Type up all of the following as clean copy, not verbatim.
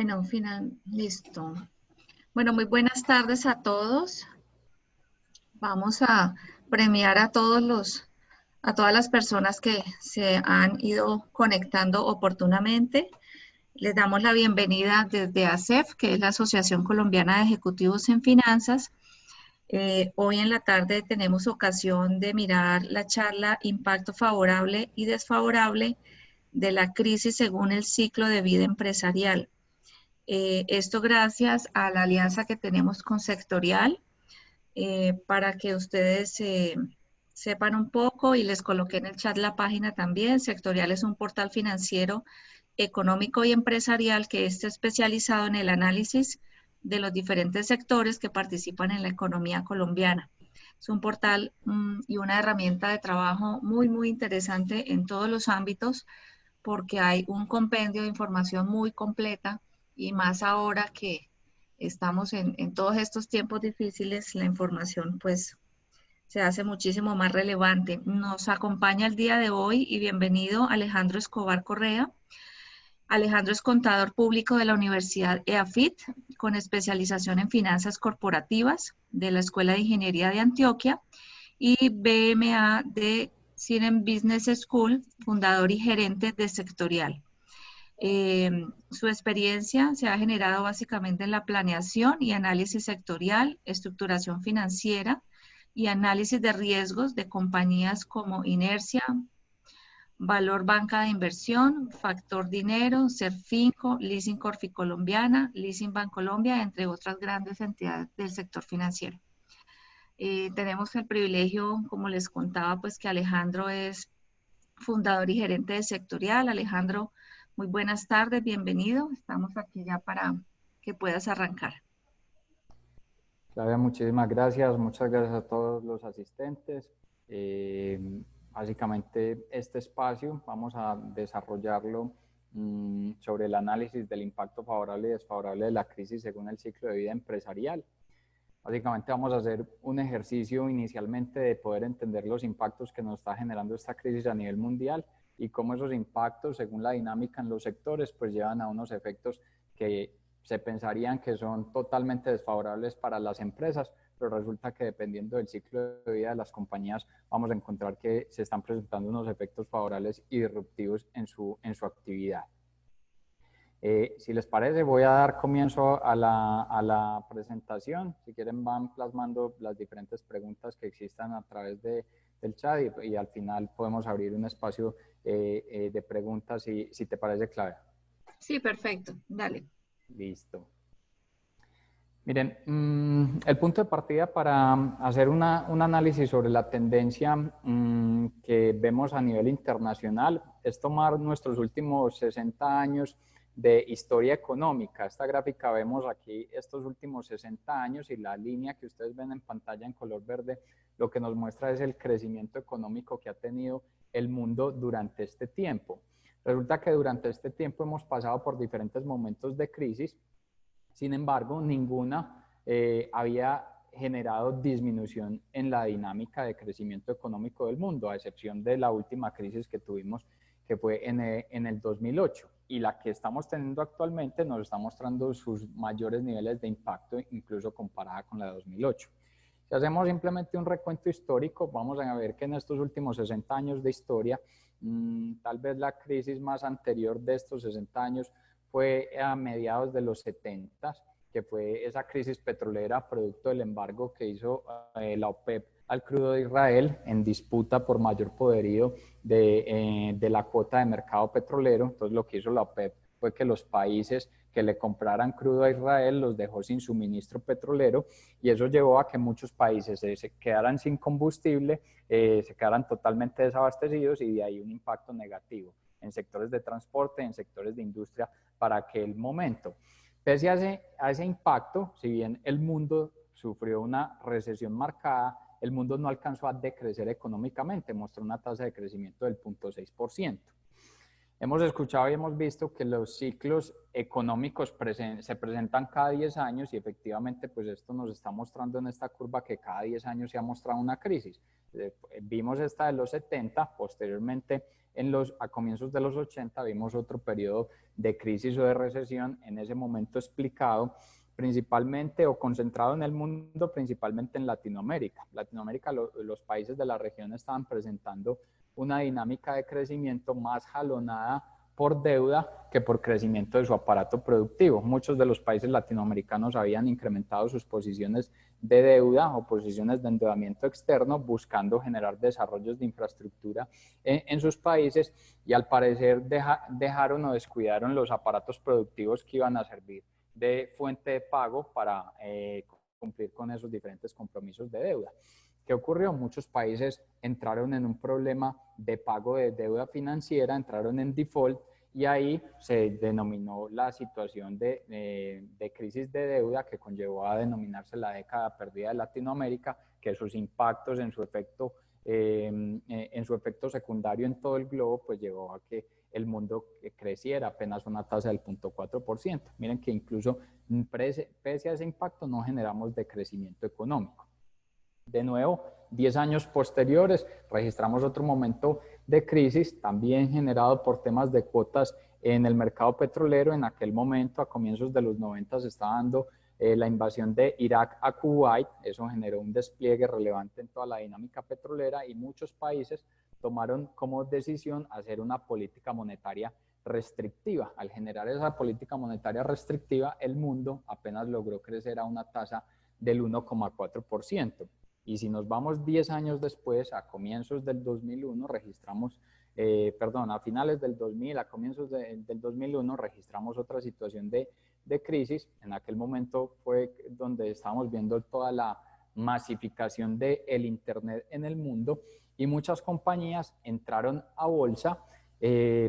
Bueno, listo. Bueno, muy buenas tardes a todos. Vamos a premiar a a todas las personas que se han ido conectando oportunamente. Les damos la bienvenida desde ASEF, que es la Asociación Colombiana de Ejecutivos en Finanzas. Hoy en la tarde tenemos ocasión de mirar la charla Impacto favorable y desfavorable de la crisis según el ciclo de vida empresarial. Esto gracias a la alianza que tenemos con Sectorial, para que ustedes sepan un poco y les coloqué en el chat la página también. Sectorial es un portal financiero, económico y empresarial que está especializado en el análisis de los diferentes sectores que participan en la economía colombiana. Es un portal y una herramienta de trabajo muy interesante en todos los ámbitos porque hay un compendio de información muy completa y más ahora que estamos en todos estos tiempos difíciles, la información pues se hace muchísimo más relevante. Nos acompaña el día de hoy y bienvenido Alejandro Escobar Correa. Alejandro es contador público de la Universidad EAFIT con especialización en finanzas corporativas de la Escuela de Ingeniería de Antioquia y BMA de Cinem Business School, fundador y gerente de Sectorial. Su experiencia se ha generado básicamente en la planeación y análisis sectorial, estructuración financiera y análisis de riesgos de compañías como Inercia, Valor Banca de Inversión, Factor Dinero, Serfinco, Leasing Corfi Colombiana, Leasing Bancolombia, entre otras grandes entidades del sector financiero. Tenemos el privilegio, como les contaba, pues que Alejandro es fundador y gerente de Sectorial. Alejandro, muy buenas tardes, bienvenido. Estamos aquí ya para que puedas arrancar. Claudia, muchísimas gracias. Muchas gracias a todos los asistentes. Básicamente este espacio vamos a desarrollarlo sobre el análisis del impacto favorable y desfavorable de la crisis según el ciclo de vida empresarial. Básicamente vamos a hacer un ejercicio inicialmente de poder entender los impactos que nos está generando esta crisis a nivel mundial y cómo esos impactos, según la dinámica en los sectores, pues llevan a unos efectos que se pensarían que son totalmente desfavorables para las empresas, pero resulta que dependiendo del ciclo de vida de las compañías vamos a encontrar que se están presentando unos efectos favorables y disruptivos en su actividad. Si les parece, voy a dar comienzo a la presentación. Si quieren, van plasmando las diferentes preguntas que existan a través del chat y al final podemos abrir un espacio de preguntas, si te parece, Claudia. Sí, perfecto. Dale. Listo. Miren, el punto de partida para hacer un análisis sobre la tendencia que vemos a nivel internacional es tomar nuestros últimos 60 años de historia económica. Esta gráfica vemos aquí estos últimos 60 años y la línea que ustedes ven en pantalla en color verde lo que nos muestra es el crecimiento económico que ha tenido el mundo durante este tiempo. Resulta que durante este tiempo hemos pasado por diferentes momentos de crisis. Sin embargo, ninguna había generado disminución en la dinámica de crecimiento económico del mundo, a excepción de la última crisis que tuvimos, que fue en el 2008. Y la que estamos teniendo actualmente nos está mostrando sus mayores niveles de impacto, incluso comparada con la de 2008. Si hacemos simplemente un recuento histórico, vamos a ver que en estos últimos 60 años de historia, tal vez la crisis más anterior de estos 60 años fue a mediados de los 70, que fue esa crisis petrolera producto del embargo que hizo la OPEP al crudo de Israel en disputa por mayor poderío de la cuota de mercado petrolero. Entonces lo que hizo la OPEP fue que los países que le compraran crudo a Israel los dejó sin suministro petrolero y eso llevó a que muchos países se quedaran sin combustible, se quedaran totalmente desabastecidos y de ahí un impacto negativo en sectores de transporte, en sectores de industria para aquel momento. Pese a ese impacto, si bien el mundo sufrió una recesión marcada, el mundo no alcanzó a decrecer económicamente, mostró una tasa de crecimiento del 0.6%. Hemos escuchado y hemos visto que los ciclos económicos se presentan cada 10 años y efectivamente pues esto nos está mostrando en esta curva que cada 10 años se ha mostrado una crisis. Vimos esta de los 70, posteriormente a comienzos de los 80 vimos otro periodo de crisis o de recesión, en ese momento explicado principalmente o concentrado en el mundo, principalmente en Latinoamérica. Latinoamérica, los países de la región estaban presentando una dinámica de crecimiento más jalonada por deuda que por crecimiento de su aparato productivo. Muchos de los países latinoamericanos habían incrementado sus posiciones de deuda o posiciones de endeudamiento externo buscando generar desarrollos de infraestructura en sus países y al parecer dejaron o descuidaron los aparatos productivos que iban a servir de fuente de pago para cumplir con esos diferentes compromisos de deuda. ¿Qué ocurrió? Muchos países entraron en un problema de pago de deuda financiera, entraron en default y ahí se denominó la situación de crisis de deuda que conllevó a denominarse la década perdida de Latinoamérica, que sus impactos en su efecto secundario en todo el globo pues llevó a que el mundo creciera apenas una tasa del 0.4%. Miren que incluso pese a ese impacto no generamos decrecimiento económico. De nuevo, 10 años posteriores, registramos otro momento de crisis, también generado por temas de cuotas en el mercado petrolero. En aquel momento, a comienzos de los 90, se estaba dando la invasión de Irak a Kuwait. Eso generó un despliegue relevante en toda la dinámica petrolera y muchos países tomaron como decisión hacer una política monetaria restrictiva. Al generar esa política monetaria restrictiva, el mundo apenas logró crecer a una tasa del 1,4%. Y si nos vamos 10 años después, a comienzos del 2001, registramos, a finales del 2000, a comienzos del 2001, registramos otra situación de crisis. En aquel momento fue donde estábamos viendo toda la masificación del Internet en el mundo y muchas compañías entraron a bolsa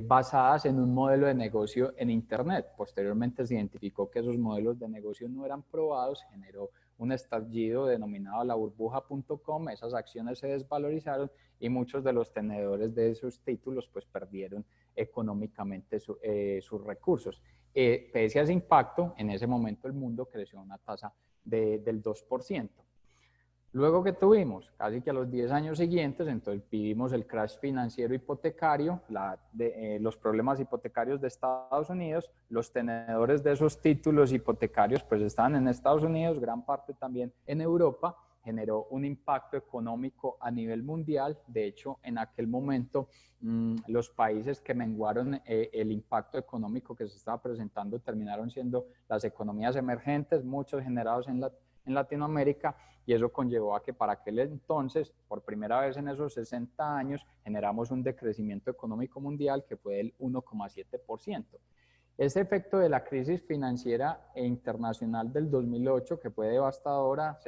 basadas en un modelo de negocio en Internet. Posteriormente se identificó que esos modelos de negocio no eran probados, generó un estallido denominado la burbuja.com, esas acciones se desvalorizaron y muchos de los tenedores de esos títulos pues perdieron económicamente sus recursos. Pese a ese impacto, en ese momento el mundo creció a una tasa del 2%. Luego que tuvimos, casi que a los 10 años siguientes, entonces vivimos el crash financiero hipotecario, los problemas hipotecarios de Estados Unidos, los tenedores de esos títulos hipotecarios pues estaban en Estados Unidos, gran parte también en Europa, generó un impacto económico a nivel mundial. De hecho, en aquel momento los países que menguaron el impacto económico que se estaba presentando terminaron siendo las economías emergentes, muchos generados en Latinoamérica, y eso conllevó a que para aquel entonces, por primera vez en esos 60 años, generamos un decrecimiento económico mundial que fue del 1,7%. Ese efecto de la crisis financiera e internacional del 2008, que fue devastadora,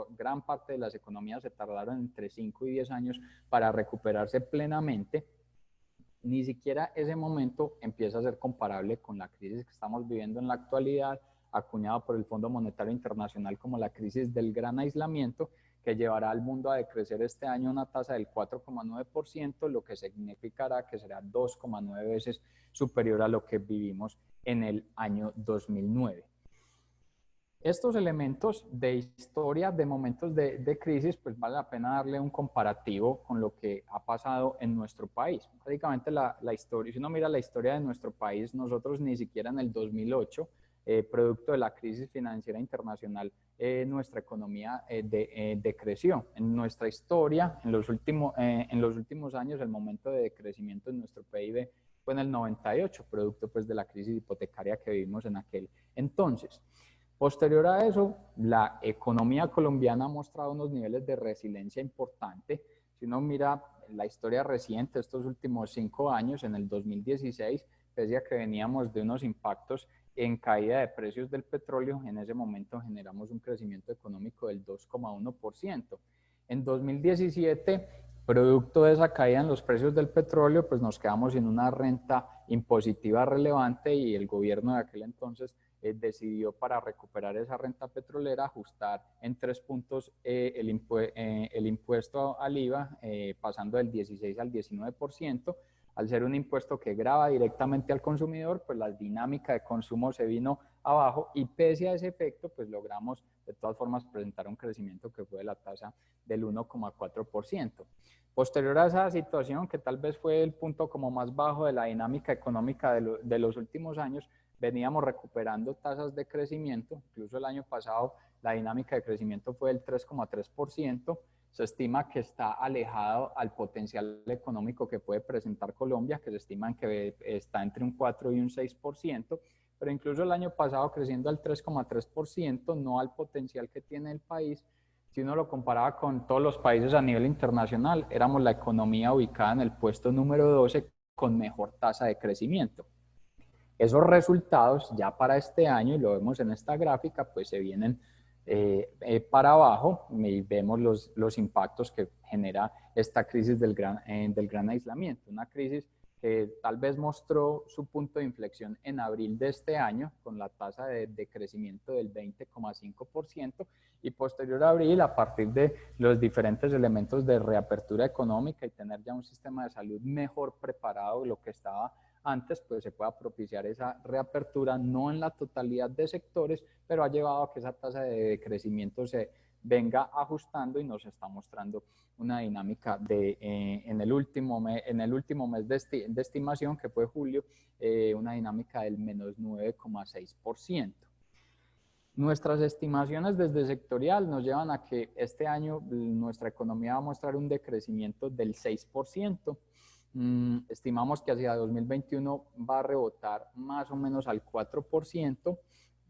gran parte de las economías se tardaron entre 5 y 10 años para recuperarse plenamente. Ni siquiera ese momento empieza a ser comparable con la crisis que estamos viviendo en la actualidad, acuñado por el Fondo Monetario Internacional como la crisis del gran aislamiento, que llevará al mundo a decrecer este año una tasa del 4,9%, lo que significará que será 2,9 veces superior a lo que vivimos en el año 2009. Estos elementos de historia, de momentos de crisis, pues vale la pena darle un comparativo con lo que ha pasado en nuestro país. Básicamente la historia, si uno mira la historia de nuestro país, nosotros ni siquiera en el 2008, producto de la crisis financiera internacional, nuestra economía decreció. En nuestra historia, en los últimos años, el momento de decrecimiento en nuestro PIB fue en el 98, producto pues de la crisis hipotecaria que vivimos en aquel entonces. Posterior a eso, la economía colombiana ha mostrado unos niveles de resiliencia importante. Si uno mira la historia reciente, estos últimos 5 años, en el 2016, pese a que veníamos de unos impactos en caída de precios del petróleo, en ese momento generamos un crecimiento económico del 2,1%. En 2017, producto de esa caída en los precios del petróleo, pues nos quedamos sin una renta impositiva relevante y el gobierno de aquel entonces decidió, para recuperar esa renta petrolera, ajustar en 3 puntos el impuesto al IVA, pasando del 16 al 19%. al ser un impuesto que grava directamente al consumidor, pues la dinámica de consumo se vino abajo y pese a ese efecto, pues logramos de todas formas presentar un crecimiento que fue de la tasa del 1,4%. Posterior a esa situación, que tal vez fue el punto como más bajo de la dinámica económica de los últimos años, veníamos recuperando tasas de crecimiento, incluso el año pasado la dinámica de crecimiento fue del 3,3%, se estima que está alejado al potencial económico que puede presentar Colombia, que se estima que está entre un 4 y un 6%, pero incluso el año pasado creciendo al 3,3%, no al potencial que tiene el país. Si uno lo comparaba con todos los países a nivel internacional, éramos la economía ubicada en el puesto número 12 con mejor tasa de crecimiento. Esos resultados ya para este año, y lo vemos en esta gráfica, pues se vienen para abajo y vemos los impactos que genera esta crisis del gran aislamiento. Una crisis que tal vez mostró su punto de inflexión en abril de este año con la tasa de crecimiento del 20,5% y posterior a abril, a partir de los diferentes elementos de reapertura económica y tener ya un sistema de salud mejor preparado de lo que estaba antes, pues se pueda propiciar esa reapertura, no en la totalidad de sectores, pero ha llevado a que esa tasa de crecimiento se venga ajustando y nos está mostrando una dinámica en el último mes de estimación, que fue julio, una dinámica del menos 9,6%. Nuestras estimaciones desde sectorial nos llevan a que este año nuestra economía va a mostrar un decrecimiento del 6%. Estimamos que hacia 2021 va a rebotar más o menos al 4%.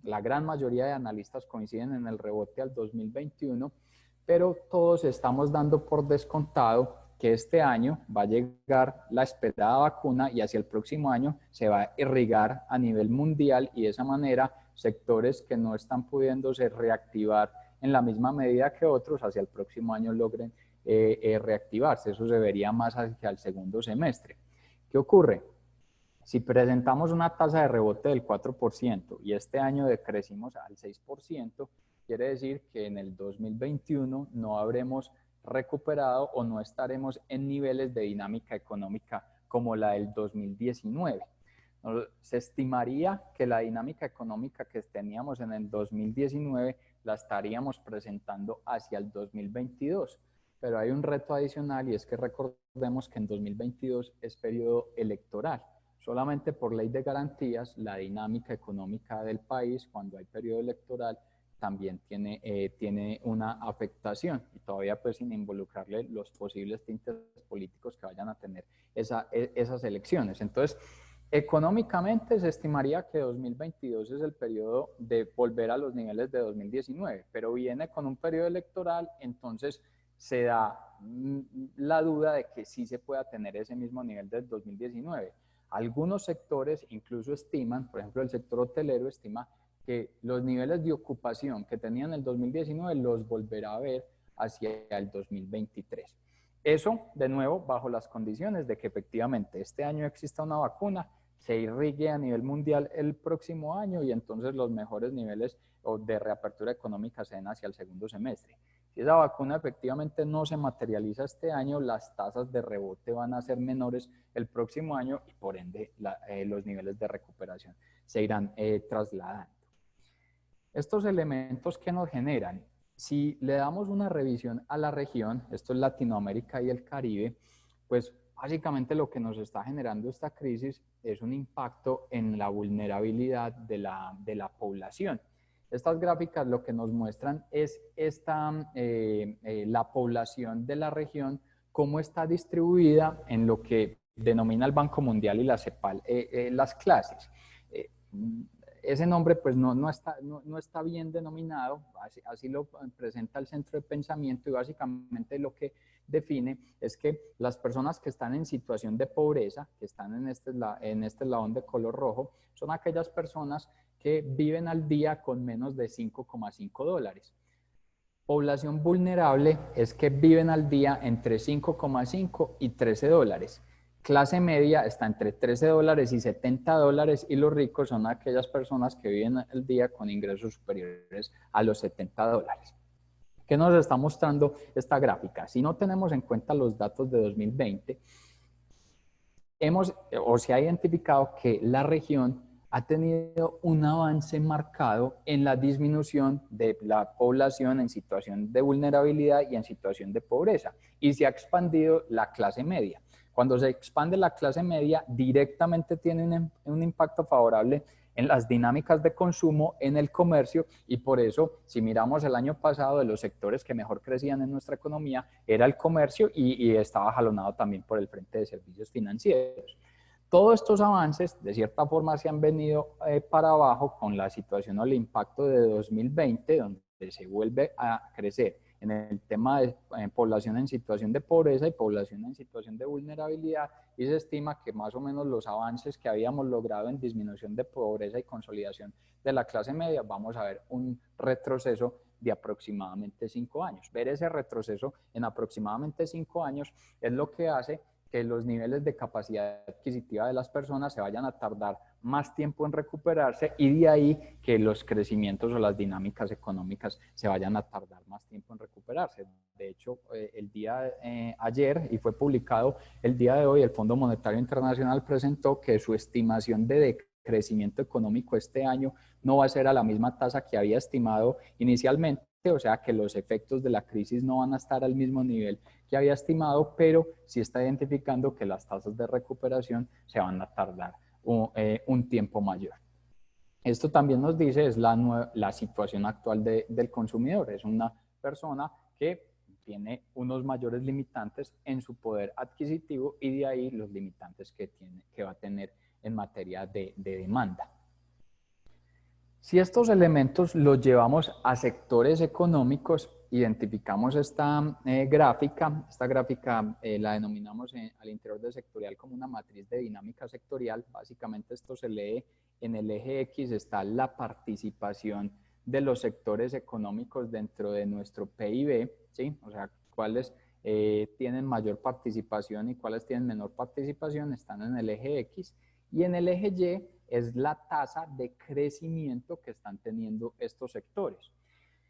La gran mayoría de analistas coinciden en el rebote al 2021, pero todos estamos dando por descontado que este año va a llegar la esperada vacuna y hacia el próximo año se va a irrigar a nivel mundial y de esa manera sectores que no están pudiéndose reactivar en la misma medida que otros hacia el próximo año logren reactivarse. Eso se vería más hacia el segundo semestre. ¿Qué ocurre? Si presentamos una tasa de rebote del 4% y este año decrecimos al 6%, quiere decir que en el 2021 no habremos recuperado o no estaremos en niveles de dinámica económica como la del 2019. Se estimaría que la dinámica económica que teníamos en el 2019 la estaríamos presentando hacia el 2022. Pero hay un reto adicional y es que recordemos que en 2022 es periodo electoral. Solamente por ley de garantías, la dinámica económica del país cuando hay periodo electoral también tiene una afectación y todavía pues sin involucrarle los posibles tintes políticos que vayan a tener esas elecciones. Entonces, económicamente se estimaría que 2022 es el periodo de volver a los niveles de 2019, pero viene con un periodo electoral, entonces se da la duda de que sí se pueda tener ese mismo nivel del 2019. Algunos sectores incluso estiman, por ejemplo el sector hotelero estima que los niveles de ocupación que tenían en el 2019 los volverá a ver hacia el 2023. Eso, de nuevo, bajo las condiciones de que efectivamente este año exista una vacuna, se irrigue a nivel mundial el próximo año y entonces los mejores niveles de reapertura económica se den hacia el segundo semestre. Si esa vacuna efectivamente no se materializa este año, las tasas de rebote van a ser menores el próximo año y por ende los niveles de recuperación se irán trasladando. Estos elementos que nos generan, si le damos una revisión a la región, esto es Latinoamérica y el Caribe, pues básicamente lo que nos está generando esta crisis es un impacto en la vulnerabilidad de la población. Estas gráficas lo que nos muestran es la población de la región, cómo está distribuida en lo que denomina el Banco Mundial y la CEPAL, las clases. Ese nombre pues no está bien denominado, así lo presenta el Centro de Pensamiento y básicamente lo que define es que las personas que están en situación de pobreza, que están en este eslabón de color rojo, son aquellas personas que viven al día con menos de 5,5 dólares. Población vulnerable es que viven al día entre 5,5 y 13 dólares. Clase media está entre 13 dólares y 70 dólares y los ricos son aquellas personas que viven al día con ingresos superiores a los 70 dólares. ¿Qué nos está mostrando esta gráfica? Si no tenemos en cuenta los datos de 2020, se ha identificado que la región ha tenido un avance marcado en la disminución de la población en situación de vulnerabilidad y en situación de pobreza, y se ha expandido la clase media. Cuando se expande la clase media, directamente tiene un impacto favorable en las dinámicas de consumo, en el comercio, y por eso, si miramos el año pasado, de los sectores que mejor crecían en nuestra economía era el comercio, y estaba jalonado también por el frente de servicios financieros. Todos estos avances, de cierta forma, se han venido para abajo con la situación o el impacto de 2020, donde se vuelve a crecer en el tema de población en situación de pobreza y población en situación de vulnerabilidad, y se estima que más o menos los avances que habíamos logrado en disminución de pobreza y consolidación de la clase media, vamos a ver un retroceso de aproximadamente 5 años. Ver ese retroceso en aproximadamente 5 años es lo que hace que los niveles de capacidad adquisitiva de las personas se vayan a tardar más tiempo en recuperarse, y de ahí que los crecimientos o las dinámicas económicas se vayan a tardar más tiempo en recuperarse. De hecho, el día ayer, y fue publicado el día de hoy, el Fondo Monetario Internacional presentó que su estimación de crecimiento económico este año no va a ser a la misma tasa que había estimado inicialmente, o sea que los efectos de la crisis no van a estar al mismo nivel que había estimado, pero sí está identificando que las tasas de recuperación se van a tardar un tiempo mayor. Esto también nos dice es la situación actual del consumidor. Es una persona que tiene unos mayores limitantes en su poder adquisitivo, y de ahí los limitantes que va a tener en materia de demanda. Si estos elementos los llevamos a sectores económicos, identificamos esta gráfica la denominamos al interior del sectorial como una matriz de dinámica sectorial. Básicamente esto se lee en el eje X, está la participación de los sectores económicos dentro de nuestro PIB, ¿sí? O sea, cuáles tienen mayor participación y cuáles tienen menor participación, están en el eje X, y en el eje Y es la tasa de crecimiento que están teniendo estos sectores.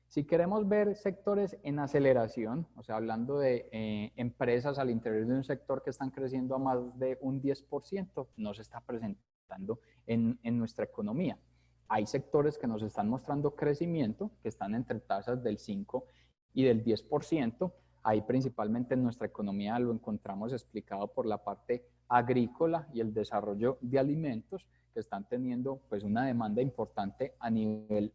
Si queremos ver sectores en aceleración, o sea, hablando de empresas al interior de un sector que están creciendo a más de un 10%, no se está presentando en nuestra economía. Hay sectores que nos están mostrando crecimiento, que están entre tasas del 5 y del 10%. Ahí principalmente en nuestra economía lo encontramos explicado por la parte agrícola y el desarrollo de alimentos, que están teniendo pues una demanda importante a nivel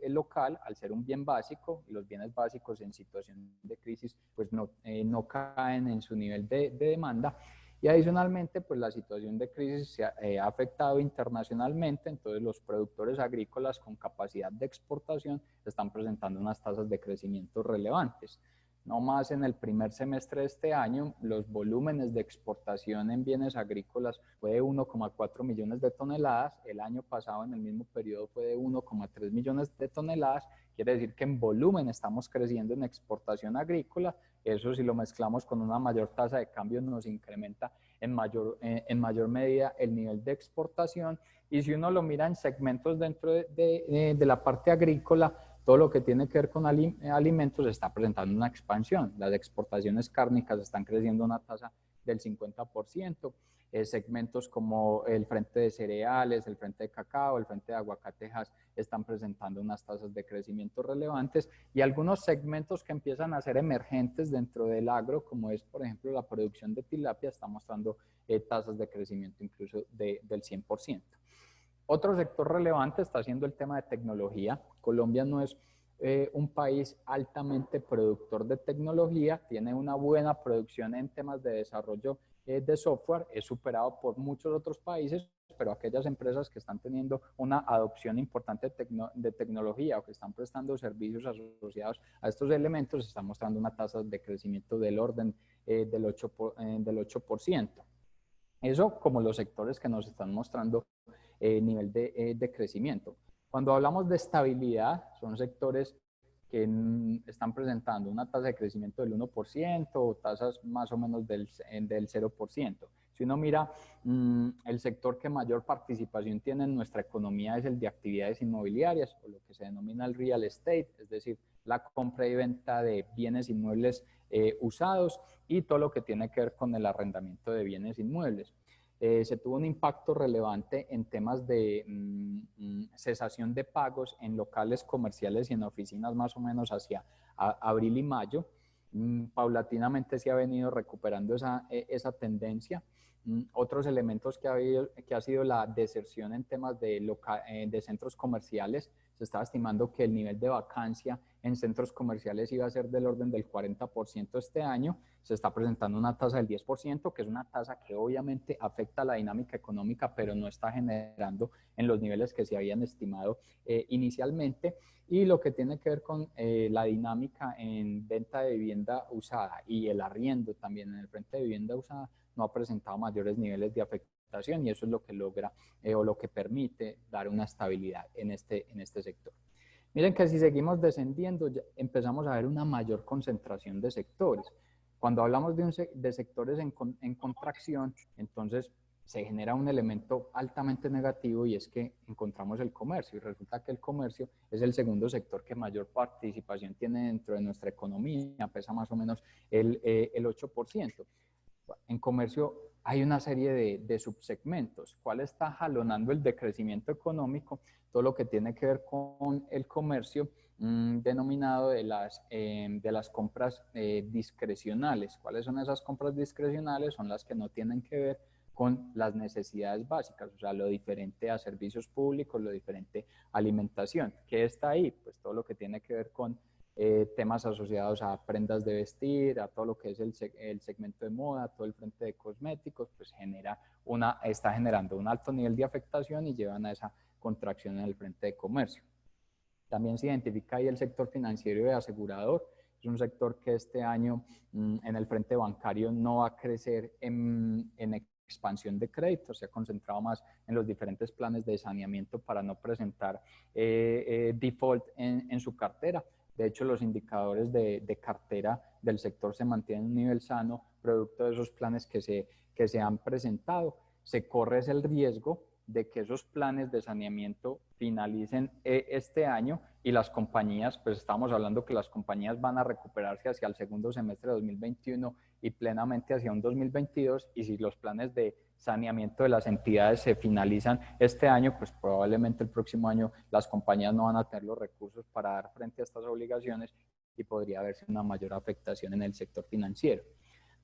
local, al ser un bien básico, y los bienes básicos en situación de crisis pues no caen en su nivel de demanda. Y adicionalmente, pues la situación de crisis se ha afectado internacionalmente, entonces los productores agrícolas con capacidad de exportación están presentando unas tasas de crecimiento relevantes. No más en el primer semestre de este año, los volúmenes de exportación en bienes agrícolas fue de 1,4 millones de toneladas. El año pasado, en el mismo periodo, fue de 1,3 millones de toneladas. Quiere decir que en volumen estamos creciendo en exportación agrícola. Eso, si lo mezclamos con una mayor tasa de cambio, nos incrementa en mayor medida el nivel de exportación. Y si uno lo mira en segmentos dentro de la parte agrícola, todo lo que tiene que ver con alimentos está presentando una expansión. Las exportaciones cárnicas están creciendo a una tasa del 50%. Segmentos como el frente de cereales, el frente de cacao, el frente de aguacatejas están presentando unas tasas de crecimiento relevantes, y algunos segmentos que empiezan a ser emergentes dentro del agro, como es por ejemplo la producción de tilapia, está mostrando tasas de crecimiento incluso del 100%. Otro sector relevante está siendo el tema de tecnología. Colombia no es un país altamente productor de tecnología, tiene una buena producción en temas de desarrollo de software, es superado por muchos otros países, pero aquellas empresas que están teniendo una adopción importante de tecnología o que están prestando servicios asociados a estos elementos están mostrando una tasa de crecimiento del orden del 8%. Eso como los sectores que nos están mostrando nivel de crecimiento. Cuando hablamos de estabilidad, son sectores que están presentando una tasa de crecimiento del 1% o tasas más o menos del 0%. Si uno mira, el sector que mayor participación tiene en nuestra economía es el de actividades inmobiliarias, o lo que se denomina el real estate, es decir, la compra y venta de bienes inmuebles usados y todo lo que tiene que ver con el arrendamiento de bienes inmuebles. se tuvo un impacto relevante en temas de cesación de pagos en locales comerciales y en oficinas más o menos hacia abril y mayo. Paulatinamente se ha venido recuperando esa tendencia. Otros elementos que ha sido la deserción en temas de centros comerciales. Se estaba estimando que el nivel de vacancia en centros comerciales iba a ser del orden del 40% este año. Se está presentando una tasa del 10%, que es una tasa que obviamente afecta a la dinámica económica, pero no está generando en los niveles que se habían estimado inicialmente. Y lo que tiene que ver con la dinámica en venta de vivienda usada y el arriendo también en el frente de vivienda usada no ha presentado mayores niveles de afectación, y eso es lo que logra o lo que permite dar una estabilidad en este sector. Miren que si seguimos descendiendo, ya empezamos a ver una mayor concentración de sectores. Cuando hablamos de sectores en contracción, entonces se genera un elemento altamente negativo, y es que encontramos el comercio, y resulta que el comercio es el segundo sector que mayor participación tiene dentro de nuestra economía, pesa más o menos el 8%. En comercio hay una serie de subsegmentos. ¿Cuál está jalonando el decrecimiento económico? Todo lo que tiene que ver con el comercio denominado de las compras discrecionales. ¿Cuáles son esas compras discrecionales? Son las que no tienen que ver con las necesidades básicas, o sea, lo diferente a servicios públicos, lo diferente a alimentación. ¿Qué está ahí? Pues todo lo que tiene que ver con temas asociados a prendas de vestir, a todo lo que es el segmento de moda, todo el frente de cosméticos, pues está generando un alto nivel de afectación y llevan a esa contracción en el frente de comercio. También se identifica ahí el sector financiero y asegurador. Es un sector que este año en el frente bancario no va a crecer en expansión de crédito, se ha concentrado más en los diferentes planes de saneamiento para no presentar default en su cartera. De hecho, los indicadores de cartera del sector se mantienen en un nivel sano, producto de esos planes que se han presentado. Se corre el riesgo de que esos planes de saneamiento finalicen este año, y las compañías, pues estamos hablando que las compañías van a recuperarse hacia el segundo semestre de 2021 y plenamente hacia un 2022, y si los planes de saneamiento de las entidades se finalizan este año, pues probablemente el próximo año las compañías no van a tener los recursos para dar frente a estas obligaciones y podría haberse una mayor afectación en el sector financiero.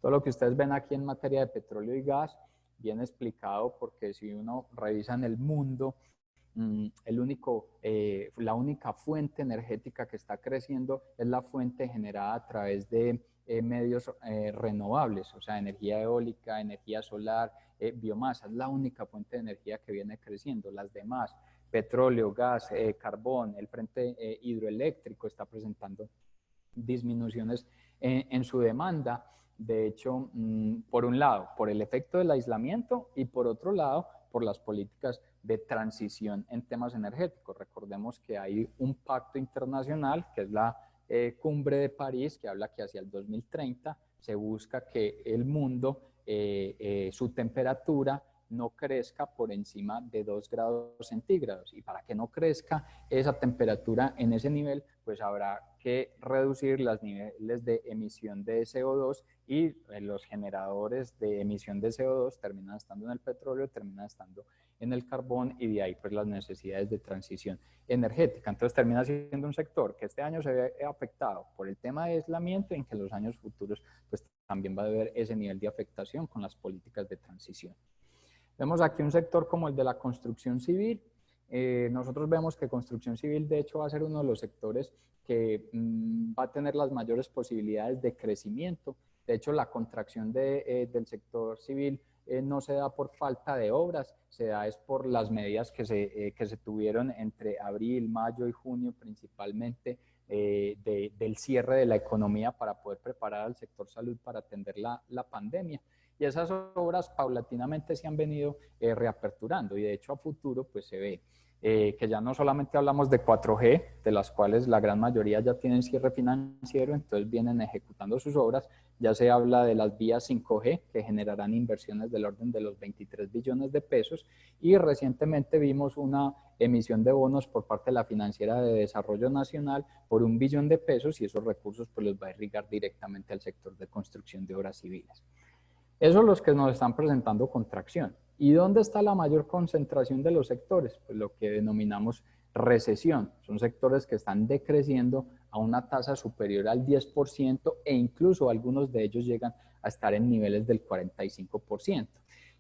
Todo lo que ustedes ven aquí en materia de petróleo y gas, bien explicado, porque si uno revisa en el mundo, la única fuente energética que está creciendo es la fuente generada a través de medios renovables, o sea, energía eólica, energía solar, biomasa. Es la única fuente de energía que viene creciendo. Las demás, petróleo, gas, carbón, el frente hidroeléctrico está presentando disminuciones en su demanda. De hecho, por un lado, por el efecto del aislamiento, y por otro lado, por las políticas de transición en temas energéticos. Recordemos que hay un pacto internacional, que es la Cumbre de París, que habla que hacia el 2030 se busca que el mundo, su temperatura no crezca por encima de 2 grados centígrados. Y para que no crezca esa temperatura en ese nivel, pues habrá que reducir los niveles de emisión de CO2, y los generadores de emisión de CO2 terminan estando en el petróleo, terminan estando en el carbón, y de ahí pues las necesidades de transición energética. Entonces termina siendo un sector que este año se ve afectado por el tema de aislamiento, y en que en los años futuros pues también va a haber ese nivel de afectación con las políticas de transición. Vemos aquí un sector como el de la construcción civil. Nosotros vemos que construcción civil de hecho va a ser uno de los sectores que va a tener las mayores posibilidades de crecimiento. De hecho, la contracción del sector civil no se da por falta de obras, se da es por las medidas que se tuvieron entre abril, mayo y junio, principalmente del cierre de la economía para poder preparar al sector salud para atender la pandemia. Y esas obras paulatinamente se han venido reaperturando, y de hecho a futuro pues se ve que ya no solamente hablamos de 4G, de las cuales la gran mayoría ya tienen cierre financiero, entonces vienen ejecutando sus obras, ya se habla de las vías 5G, que generarán inversiones del orden de los 23 billones de pesos, y recientemente vimos una emisión de bonos por parte de la Financiera de Desarrollo Nacional por 1 billón de pesos, y esos recursos pues los va a irrigar directamente al sector de construcción de obras civiles. Eso es los que nos están presentando contracción. ¿Y dónde está la mayor concentración de los sectores? Pues lo que denominamos recesión. Son sectores que están decreciendo a una tasa superior al 10% e incluso algunos de ellos llegan a estar en niveles del 45%.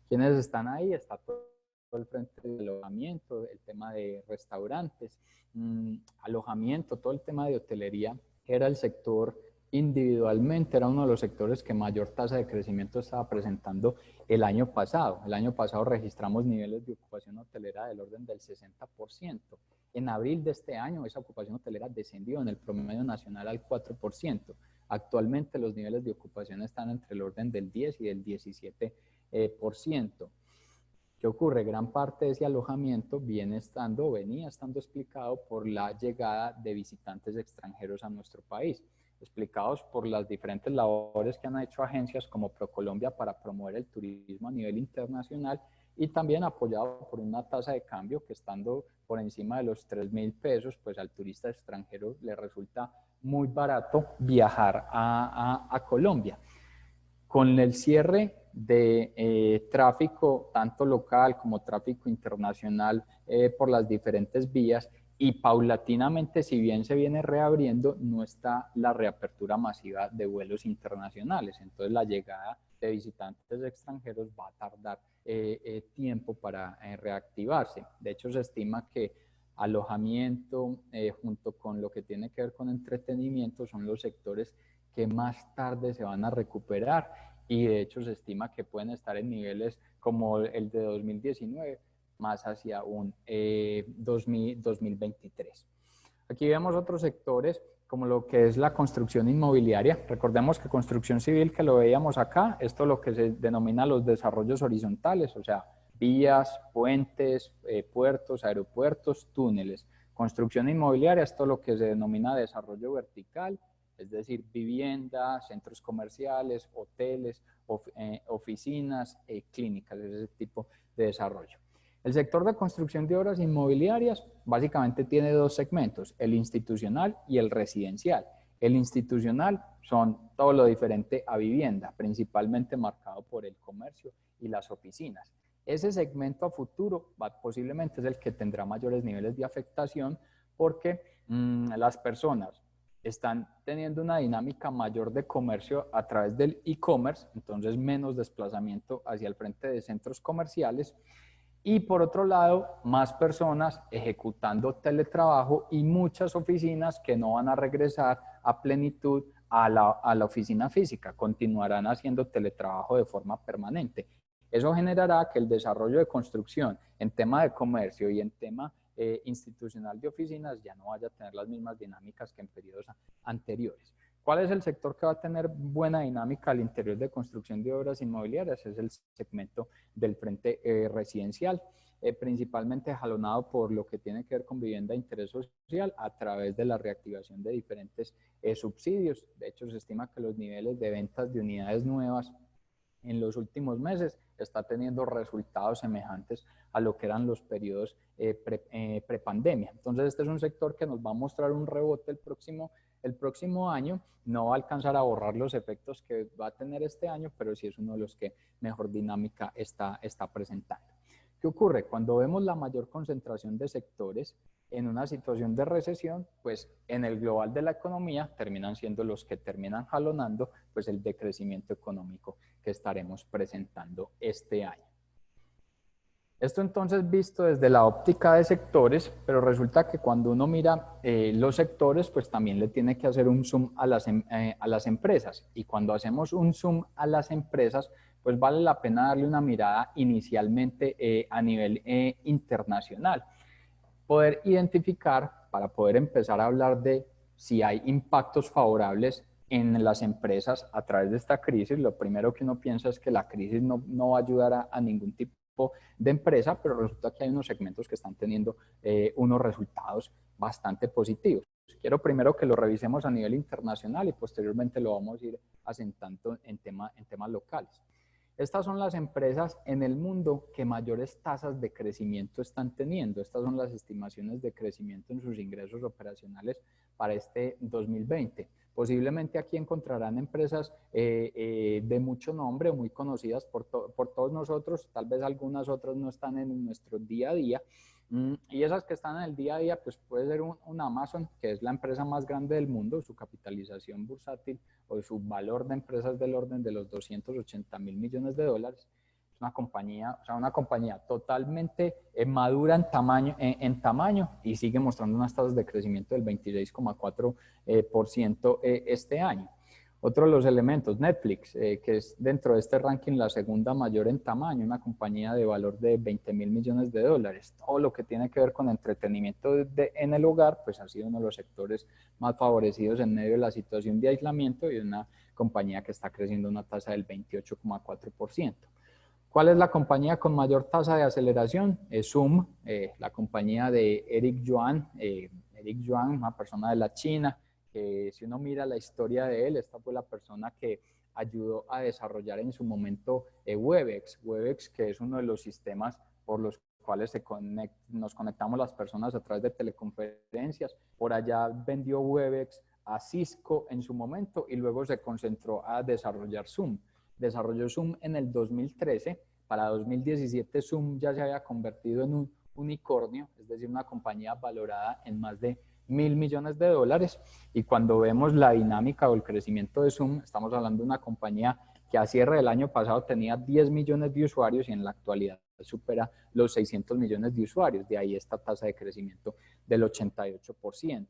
¿Quiénes están ahí? Está todo el frente de alojamiento, el tema de restaurantes, alojamiento, todo el tema de hotelería. Era el sector individualmente, era uno de los sectores que mayor tasa de crecimiento estaba presentando el año pasado. El año pasado registramos niveles de ocupación hotelera del orden del 60%. En abril de este año esa ocupación hotelera descendió en el promedio nacional al 4%. Actualmente los niveles de ocupación están entre el orden del 10 y del 17%. ¿Qué ocurre? Gran parte de ese alojamiento venía estando explicado por la llegada de visitantes extranjeros a nuestro país, explicados por las diferentes labores que han hecho agencias como ProColombia para promover el turismo a nivel internacional y también apoyado por una tasa de cambio que estando por encima de los 3.000 pesos, pues al turista extranjero le resulta muy barato viajar a Colombia. Con el cierre de tráfico, tanto local como tráfico internacional por las diferentes vías, y paulatinamente, si bien se viene reabriendo, no está la reapertura masiva de vuelos internacionales. Entonces, la llegada de visitantes extranjeros va a tardar tiempo para reactivarse. De hecho, se estima que alojamiento, junto con lo que tiene que ver con entretenimiento, son los sectores que más tarde se van a recuperar y de hecho se estima que pueden estar en niveles como el de 2019, más hacia un 2023. Aquí vemos otros sectores como lo que es la construcción inmobiliaria. Recordemos que construcción civil, que lo veíamos acá, esto es lo que se denomina los desarrollos horizontales, o sea, vías, puentes, puertos, aeropuertos, túneles. Construcción inmobiliaria, esto es lo que se denomina desarrollo vertical, es decir, viviendas, centros comerciales, hoteles, oficinas, clínicas, ese tipo de desarrollo. El sector de construcción de obras inmobiliarias básicamente tiene dos segmentos, el institucional y el residencial. El institucional son todo lo diferente a vivienda, principalmente marcado por el comercio y las oficinas. Ese segmento a futuro posiblemente es el que tendrá mayores niveles de afectación porque las personas están teniendo una dinámica mayor de comercio a través del e-commerce, entonces menos desplazamiento hacia el frente de centros comerciales y por otro lado, más personas ejecutando teletrabajo y muchas oficinas que no van a regresar a plenitud a la oficina física, continuarán haciendo teletrabajo de forma permanente. Eso generará que el desarrollo de construcción en tema de comercio y en tema institucional de oficinas ya no vaya a tener las mismas dinámicas que en periodos anteriores. ¿Cuál es el sector que va a tener buena dinámica al interior de construcción de obras inmobiliarias? Es el segmento del frente residencial, principalmente jalonado por lo que tiene que ver con vivienda de interés social a través de la reactivación de diferentes subsidios. De hecho, se estima que los niveles de ventas de unidades nuevas en los últimos meses está teniendo resultados semejantes a lo que eran los periodos prepandemia. Entonces, este es un sector que nos va a mostrar un rebote el próximo año. No va a alcanzar a borrar los efectos que va a tener este año, pero sí es uno de los que mejor dinámica está presentando. ¿Qué ocurre? Cuando vemos la mayor concentración de sectores en una situación de recesión, pues en el global de la economía terminan siendo los que terminan jalonando pues el decrecimiento económico que estaremos presentando este año. Esto entonces visto desde la óptica de sectores, pero resulta que cuando uno mira los sectores, pues también le tiene que hacer un zoom a las empresas. Y cuando hacemos un zoom a las empresas, pues vale la pena darle una mirada inicialmente a nivel internacional. Poder identificar, para poder empezar a hablar de si hay impactos favorables en las empresas a través de esta crisis. Lo primero que uno piensa es que la crisis no va a ayudar a ningún tipo de empresa, pero resulta que hay unos segmentos que están teniendo unos resultados bastante positivos. Quiero primero que lo revisemos a nivel internacional y posteriormente lo vamos a ir asentando en temas locales. Estas son las empresas en el mundo que mayores tasas de crecimiento están teniendo. Estas son las estimaciones de crecimiento en sus ingresos operacionales para este 2020. Posiblemente aquí encontrarán empresas de mucho nombre, muy conocidas por todos nosotros, tal vez algunas otras no están en nuestro día a día, y esas que están en el día a día, pues puede ser un Amazon, que es la empresa más grande del mundo, su capitalización bursátil o su valor de empresas del orden de los 280.000 millones de dólares. Es una compañía, o sea, una compañía totalmente madura en tamaño y sigue mostrando unas tasas de crecimiento del 26,4% este año. Otro de los elementos, Netflix, que es dentro de este ranking la segunda mayor en tamaño, una compañía de valor de 20.000 millones de dólares. Todo lo que tiene que ver con entretenimiento en el hogar, pues ha sido uno de los sectores más favorecidos en medio de la situación de aislamiento y una compañía que está creciendo una tasa del 28,4%. ¿Cuál es la compañía con mayor tasa de aceleración? Es Zoom, la compañía de Eric Yuan. Eric Yuan, una persona de la China. Si uno mira la historia de él, esta fue la persona que ayudó a desarrollar en su momento Webex. Webex, que es uno de los sistemas por los cuales nos conectamos las personas a través de teleconferencias. Por allá vendió Webex a Cisco en su momento y luego se concentró a desarrollar Zoom. Desarrolló Zoom en el 2013. Para 2017 Zoom ya se había convertido en un unicornio, es decir, una compañía valorada en más de 1.000 millones de dólares. Y cuando vemos la dinámica o el crecimiento de Zoom, estamos hablando de una compañía que a cierre del año pasado tenía 10 millones de usuarios y en la actualidad supera los 600 millones de usuarios. De ahí esta tasa de crecimiento del 88%.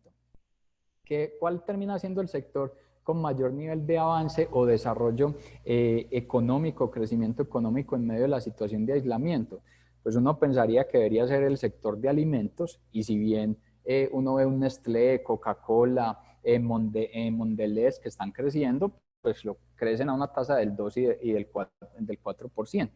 ¿Cuál termina siendo el sector con mayor nivel de avance o desarrollo económico, crecimiento económico en medio de la situación de aislamiento? Pues uno pensaría que debería ser el sector de alimentos, y si bien uno ve un Nestlé, Coca-Cola, Mondelez que están creciendo, pues lo crecen a una tasa del 2 y del 4%.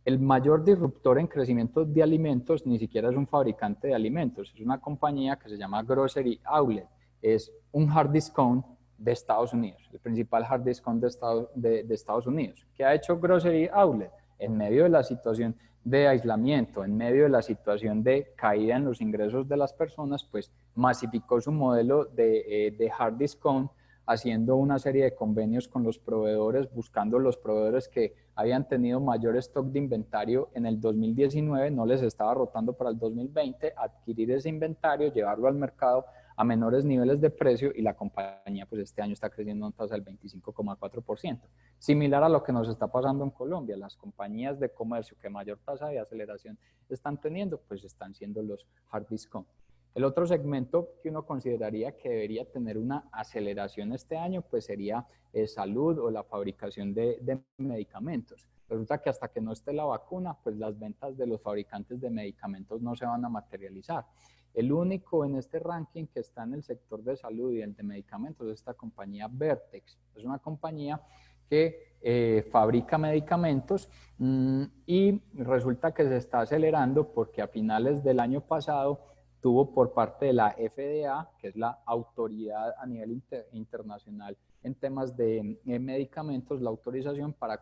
El mayor disruptor en crecimiento de alimentos ni siquiera es un fabricante de alimentos, es una compañía que se llama Grocery Outlet. Es un hard discount de Estados Unidos, el principal hard discount de Estados Unidos. ¿Qué ha hecho Grocery Outlet? En medio de la situación de aislamiento, en medio de la situación de caída en los ingresos de las personas, pues masificó su modelo de hard discount, haciendo una serie de convenios con los proveedores, buscando los proveedores que habían tenido mayor stock de inventario en el 2019, no les estaba rotando para el 2020, adquirir ese inventario, llevarlo al mercado a menores niveles de precio, y la compañía pues este año está creciendo a una tasa del 25,4%. Similar a lo que nos está pasando en Colombia, las compañías de comercio que mayor tasa de aceleración están teniendo, pues están siendo los hard discount. El otro segmento que uno consideraría que debería tener una aceleración este año, pues sería salud o la fabricación de medicamentos. Resulta que hasta que no esté la vacuna, pues las ventas de los fabricantes de medicamentos no se van a materializar. El único en este ranking que está en el sector de salud y el de medicamentos es esta compañía Vertex. Es una compañía que fabrica medicamentos y resulta que se está acelerando porque a finales del año pasado tuvo por parte de la FDA, que es la autoridad a nivel internacional en temas de medicamentos, la autorización para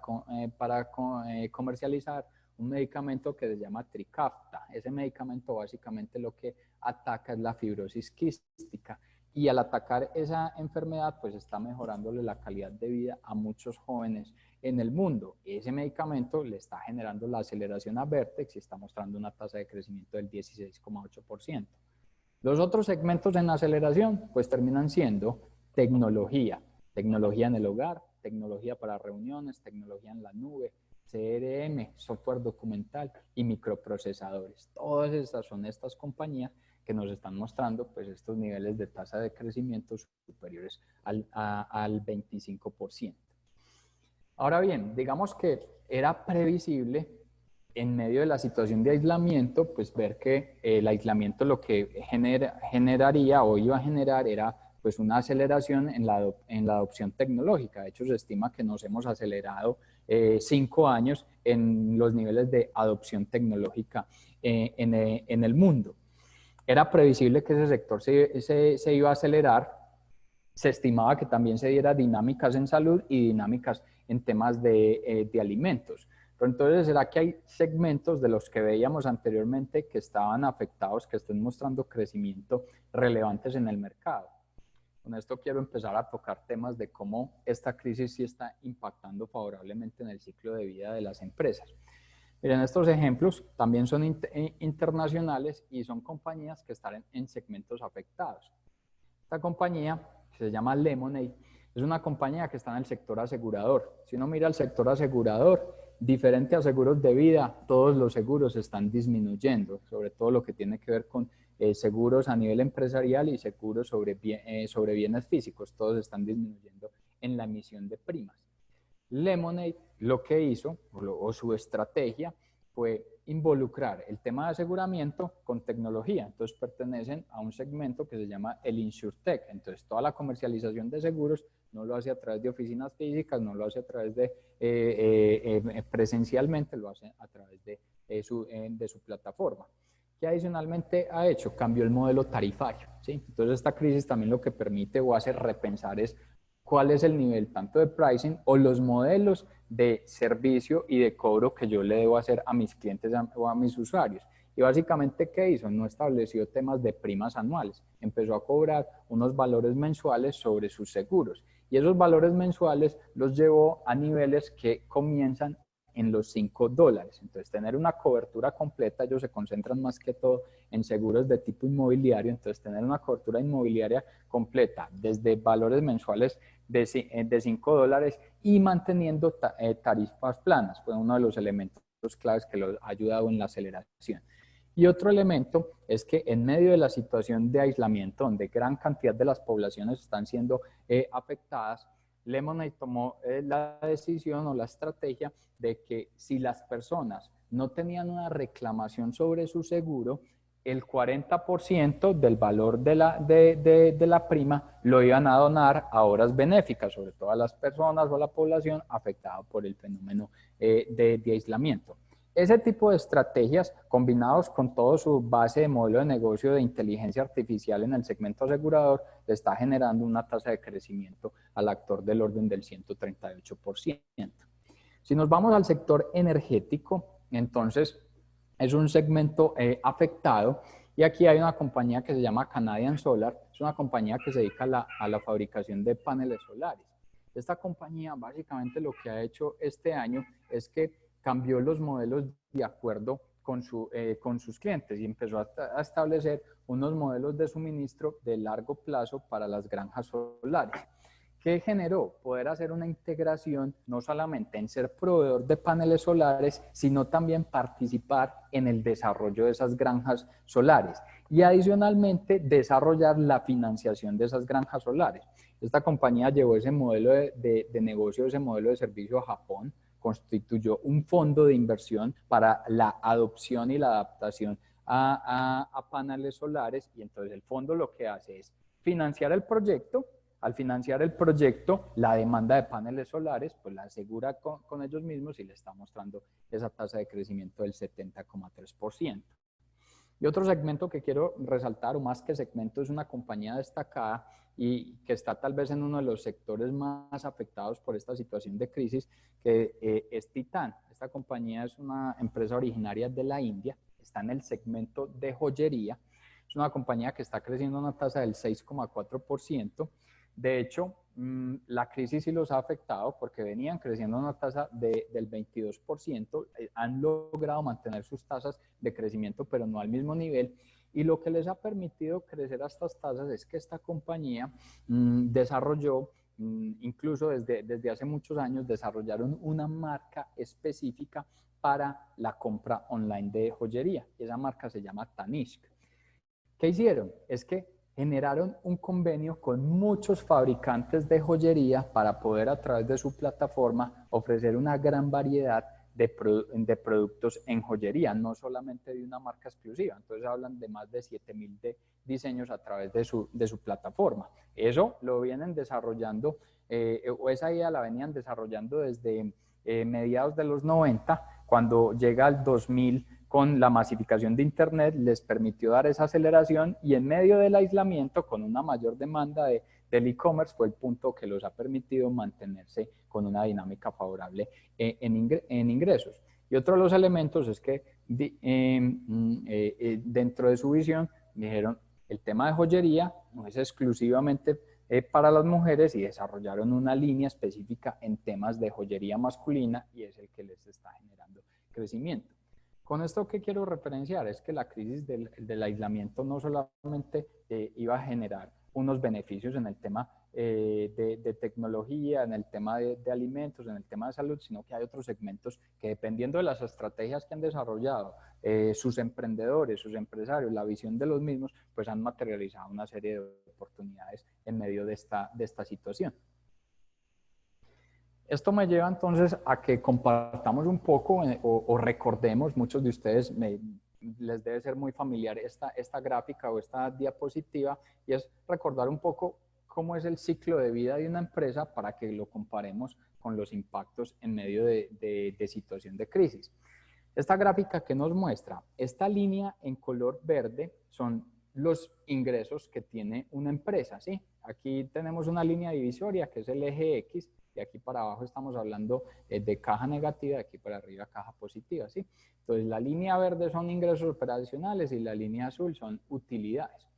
comercializar un medicamento que se llama Trikafta. Ese medicamento básicamente lo que ataca es la fibrosis quística, y al atacar esa enfermedad pues está mejorándole la calidad de vida a muchos jóvenes en el mundo. Ese medicamento le está generando la aceleración a Vertex y está mostrando una tasa de crecimiento del 16,8%. Los otros segmentos en aceleración pues terminan siendo tecnología en el hogar, tecnología para reuniones, tecnología en la nube, CRM, software documental y microprocesadores. Todas estas son estas compañías que nos están mostrando pues estos niveles de tasa de crecimiento superiores al 25%. Ahora bien, digamos que era previsible en medio de la situación de aislamiento, pues ver que el aislamiento lo que generaría o iba a generar era pues una aceleración en la adopción tecnológica. De hecho, se estima que nos hemos acelerado 5 años en los niveles de adopción tecnológica en el mundo. Era previsible que ese sector se iba a acelerar, se estimaba que también se diera dinámicas en salud y dinámicas en temas de alimentos. Pero entonces, ¿será que hay segmentos de los que veíamos anteriormente que estaban afectados, que estén mostrando crecimiento relevantes en el mercado? Con esto quiero empezar a tocar temas de cómo esta crisis sí está impactando favorablemente en el ciclo de vida de las empresas. Miren, estos ejemplos también son internacionales y son compañías que están en segmentos afectados. Esta compañía, que se llama Lemonade, es una compañía que está en el sector asegurador. Si uno mira el sector asegurador, diferente a seguros de vida, todos los seguros están disminuyendo, sobre todo lo que tiene que ver con seguros a nivel empresarial y seguros sobre bienes físicos, todos están disminuyendo en la emisión de primas. Lemonade lo que hizo, o su estrategia, fue involucrar el tema de aseguramiento con tecnología. Entonces pertenecen a un segmento que se llama el InsurTech. Entonces toda la comercialización de seguros no lo hace a través de oficinas físicas, no lo hace a través de presencialmente, lo hace a través de su plataforma. ¿Qué adicionalmente ha hecho? Cambió el modelo tarifario, ¿sí? Entonces esta crisis también lo que permite o hace repensar es cuál es el nivel tanto de pricing o los modelos de servicio y de cobro que yo le debo hacer a mis clientes o a mis usuarios. Y básicamente, ¿qué hizo? No estableció temas de primas anuales. Empezó a cobrar unos valores mensuales sobre sus seguros. Y esos valores mensuales los llevó a niveles que comienzan en los $5. Entonces, tener una cobertura completa, ellos se concentran más que todo en seguros de tipo inmobiliario. Entonces, tener una cobertura inmobiliaria completa desde valores mensuales de $5 y manteniendo tarifas planas fue uno de los elementos claves que lo ha ayudado en la aceleración. Y otro elemento es que en medio de la situación de aislamiento, donde gran cantidad de las poblaciones están siendo afectadas, Lemonade tomó la decisión o la estrategia de que si las personas no tenían una reclamación sobre su seguro, el 40% del valor de la prima lo iban a donar a obras benéficas, sobre todo a las personas o a la población afectada por el fenómeno de aislamiento. Ese tipo de estrategias, combinados con todo su base de modelo de negocio de inteligencia artificial en el segmento asegurador, le está generando una tasa de crecimiento al actor del orden del 138%. Si nos vamos al sector energético, entonces es un segmento afectado y aquí hay una compañía que se llama Canadian Solar, es una compañía que se dedica a la fabricación de paneles solares. Esta compañía básicamente lo que ha hecho este año es que cambió los modelos de acuerdo con sus clientes y empezó a establecer unos modelos de suministro de largo plazo para las granjas solares. ¿Qué generó? Poder hacer una integración no solamente en ser proveedor de paneles solares, sino también participar en el desarrollo de esas granjas solares y adicionalmente desarrollar la financiación de esas granjas solares. Esta compañía llevó ese modelo de negocio, ese modelo de servicio a Japón, constituyó un fondo de inversión para la adopción y la adaptación a paneles solares y entonces el fondo lo que hace es financiar el proyecto. Al financiar el proyecto, la demanda de paneles solares, pues la asegura con ellos mismos y le está mostrando esa tasa de crecimiento del 70,3%. Y otro segmento que quiero resaltar, o más que segmento, es una compañía destacada y que está tal vez en uno de los sectores más afectados por esta situación de crisis, que es Titan. Esta compañía es una empresa originaria de la India, está en el segmento de joyería. Es una compañía que está creciendo a una tasa del 6,4%. De hecho, la crisis sí los ha afectado porque venían creciendo a una tasa del 22%, han logrado mantener sus tasas de crecimiento, pero no al mismo nivel. Y lo que les ha permitido crecer a estas tasas es que esta compañía desarrolló, incluso desde hace muchos años, desarrollaron una marca específica para la compra online de joyería. Esa marca se llama Tanishq. ¿Qué hicieron? Es que generaron un convenio con muchos fabricantes de joyería para poder a través de su plataforma ofrecer una gran variedad de productos en joyería, no solamente de una marca exclusiva. Entonces hablan de más de 7,000 diseños a través de su plataforma. Eso lo vienen desarrollando, o esa idea la venían desarrollando desde mediados de los 90, cuando llega el 2000 con la masificación de Internet, les permitió dar esa aceleración y en medio del aislamiento, con una mayor demanda de del e-commerce fue el punto que los ha permitido mantenerse con una dinámica favorable en ingresos. Y otro de los elementos es que dentro de su visión dijeron, el tema de joyería no es exclusivamente para las mujeres, y desarrollaron una línea específica en temas de joyería masculina, y es el que les está generando crecimiento. Con esto, ¿qué quiero referenciar? Es que la crisis del aislamiento no solamente iba a generar unos beneficios en el tema de tecnología, en el tema de alimentos, en el tema de salud, sino que hay otros segmentos que, dependiendo de las estrategias que han desarrollado sus emprendedores, sus empresarios, la visión de los mismos, pues han materializado una serie de oportunidades en medio de esta situación. Esto me lleva entonces a que compartamos un poco o recordemos, muchos de ustedes les debe ser muy familiar esta gráfica o esta diapositiva, y es recordar un poco cómo es el ciclo de vida de una empresa para que lo comparemos con los impactos en medio de situación de crisis. Esta gráfica que nos muestra, esta línea en color verde son los ingresos que tiene una empresa, ¿sí? Aquí tenemos una línea divisoria que es el eje X, y aquí para abajo estamos hablando de caja negativa, de aquí para arriba caja positiva, ¿sí? Entonces la línea verde son ingresos operacionales y la línea azul son utilidades.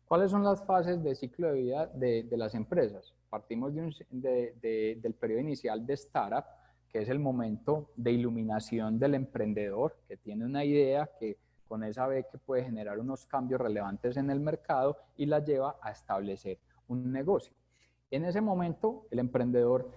¿Cuáles son las fases de ciclo de vida de las empresas? Partimos del periodo inicial de startup, que es el momento de iluminación del emprendedor, que tiene una idea que con esa ve que puede generar unos cambios relevantes en el mercado y la lleva a establecer un negocio. En ese momento, el emprendedor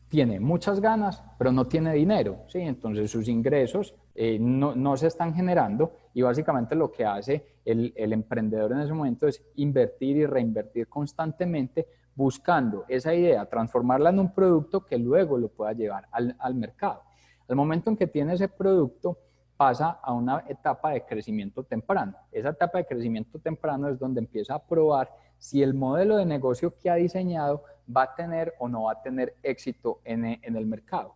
tiene muchas ganas, pero no tiene dinero, ¿sí? Entonces sus ingresos no se están generando, y básicamente lo que hace el emprendedor en ese momento es invertir y reinvertir constantemente, buscando esa idea, transformarla en un producto que luego lo pueda llevar al mercado. Al momento en que tiene ese producto, pasa a una etapa de crecimiento temprano. Esa etapa de crecimiento temprano es donde empieza a probar si el modelo de negocio que ha diseñado va a tener o no va a tener éxito en el mercado.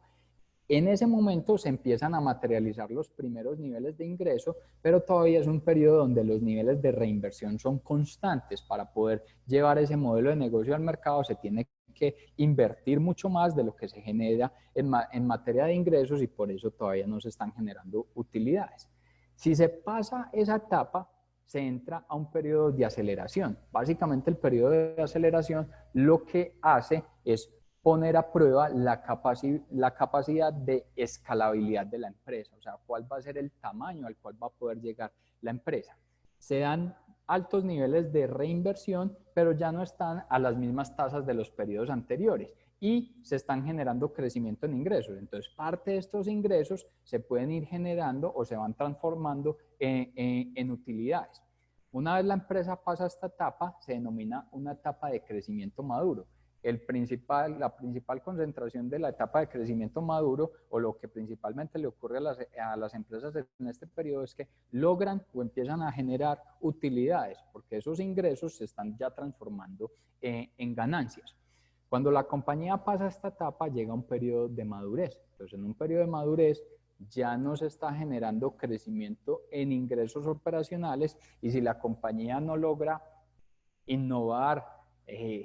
En ese momento se empiezan a materializar los primeros niveles de ingreso, pero todavía es un periodo donde los niveles de reinversión son constantes. Para poder llevar ese modelo de negocio al mercado se tiene que invertir mucho más de lo que se genera en materia de ingresos, y por eso todavía no se están generando utilidades. Si se pasa esa etapa, se entra a un periodo de aceleración. Básicamente el periodo de aceleración lo que hace es poner a prueba la capacidad de escalabilidad de la empresa, o sea, cuál va a ser el tamaño al cual va a poder llegar la empresa. Se dan altos niveles de reinversión, pero ya no están a las mismas tasas de los periodos anteriores, y se están generando crecimiento en ingresos. Entonces, parte de estos ingresos se pueden ir generando o se van transformando en utilidades. Una vez la empresa pasa esta etapa, se denomina una etapa de crecimiento maduro. La principal concentración de la etapa de crecimiento maduro, o lo que principalmente le ocurre a las empresas en este periodo, es que logran o empiezan a generar utilidades, porque esos ingresos se están ya transformando en ganancias. Cuando la compañía pasa esta etapa, llega un periodo de madurez. Entonces, en un periodo de madurez ya no se está generando crecimiento en ingresos operacionales, y si la compañía no logra innovar,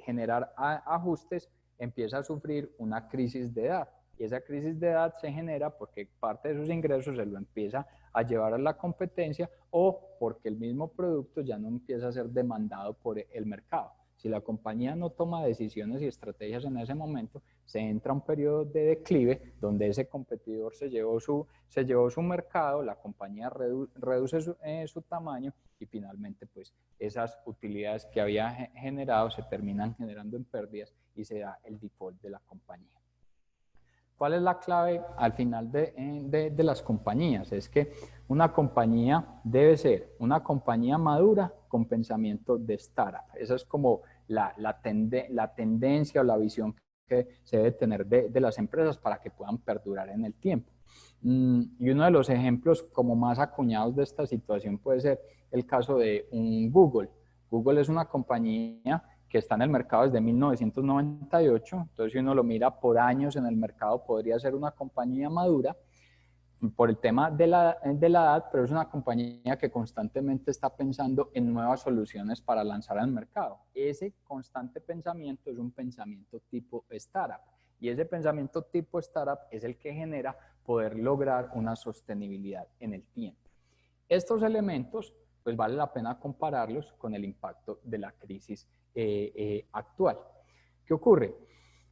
generar ajustes, empieza a sufrir una crisis de edad. Y esa crisis de edad se genera porque parte de sus ingresos se lo empieza a llevar a la competencia, o porque el mismo producto ya no empieza a ser demandado por el mercado. Si la compañía no toma decisiones y estrategias en ese momento, se entra a un periodo de declive donde ese competidor se llevó su mercado, la compañía reduce su tamaño, y finalmente pues esas utilidades que había generado se terminan generando en pérdidas y se da el default de la compañía. ¿Cuál es la clave al final de las compañías? Es que una compañía debe ser una compañía madura con pensamiento de startup. Esa es como la tendencia o la visión que se debe tener de las empresas para que puedan perdurar en el tiempo. Y uno de los ejemplos como más acuñados de esta situación puede ser el caso de un Google. Google es una compañía que está en el mercado desde 1998, entonces si uno lo mira por años en el mercado podría ser una compañía madura, por el tema de la edad, pero es una compañía que constantemente está pensando en nuevas soluciones para lanzar al mercado. Ese constante pensamiento es un pensamiento tipo startup, y ese pensamiento tipo startup es el que genera poder lograr una sostenibilidad en el tiempo. Estos elementos, pues vale la pena compararlos con el impacto de la crisis actual. ¿Qué ocurre?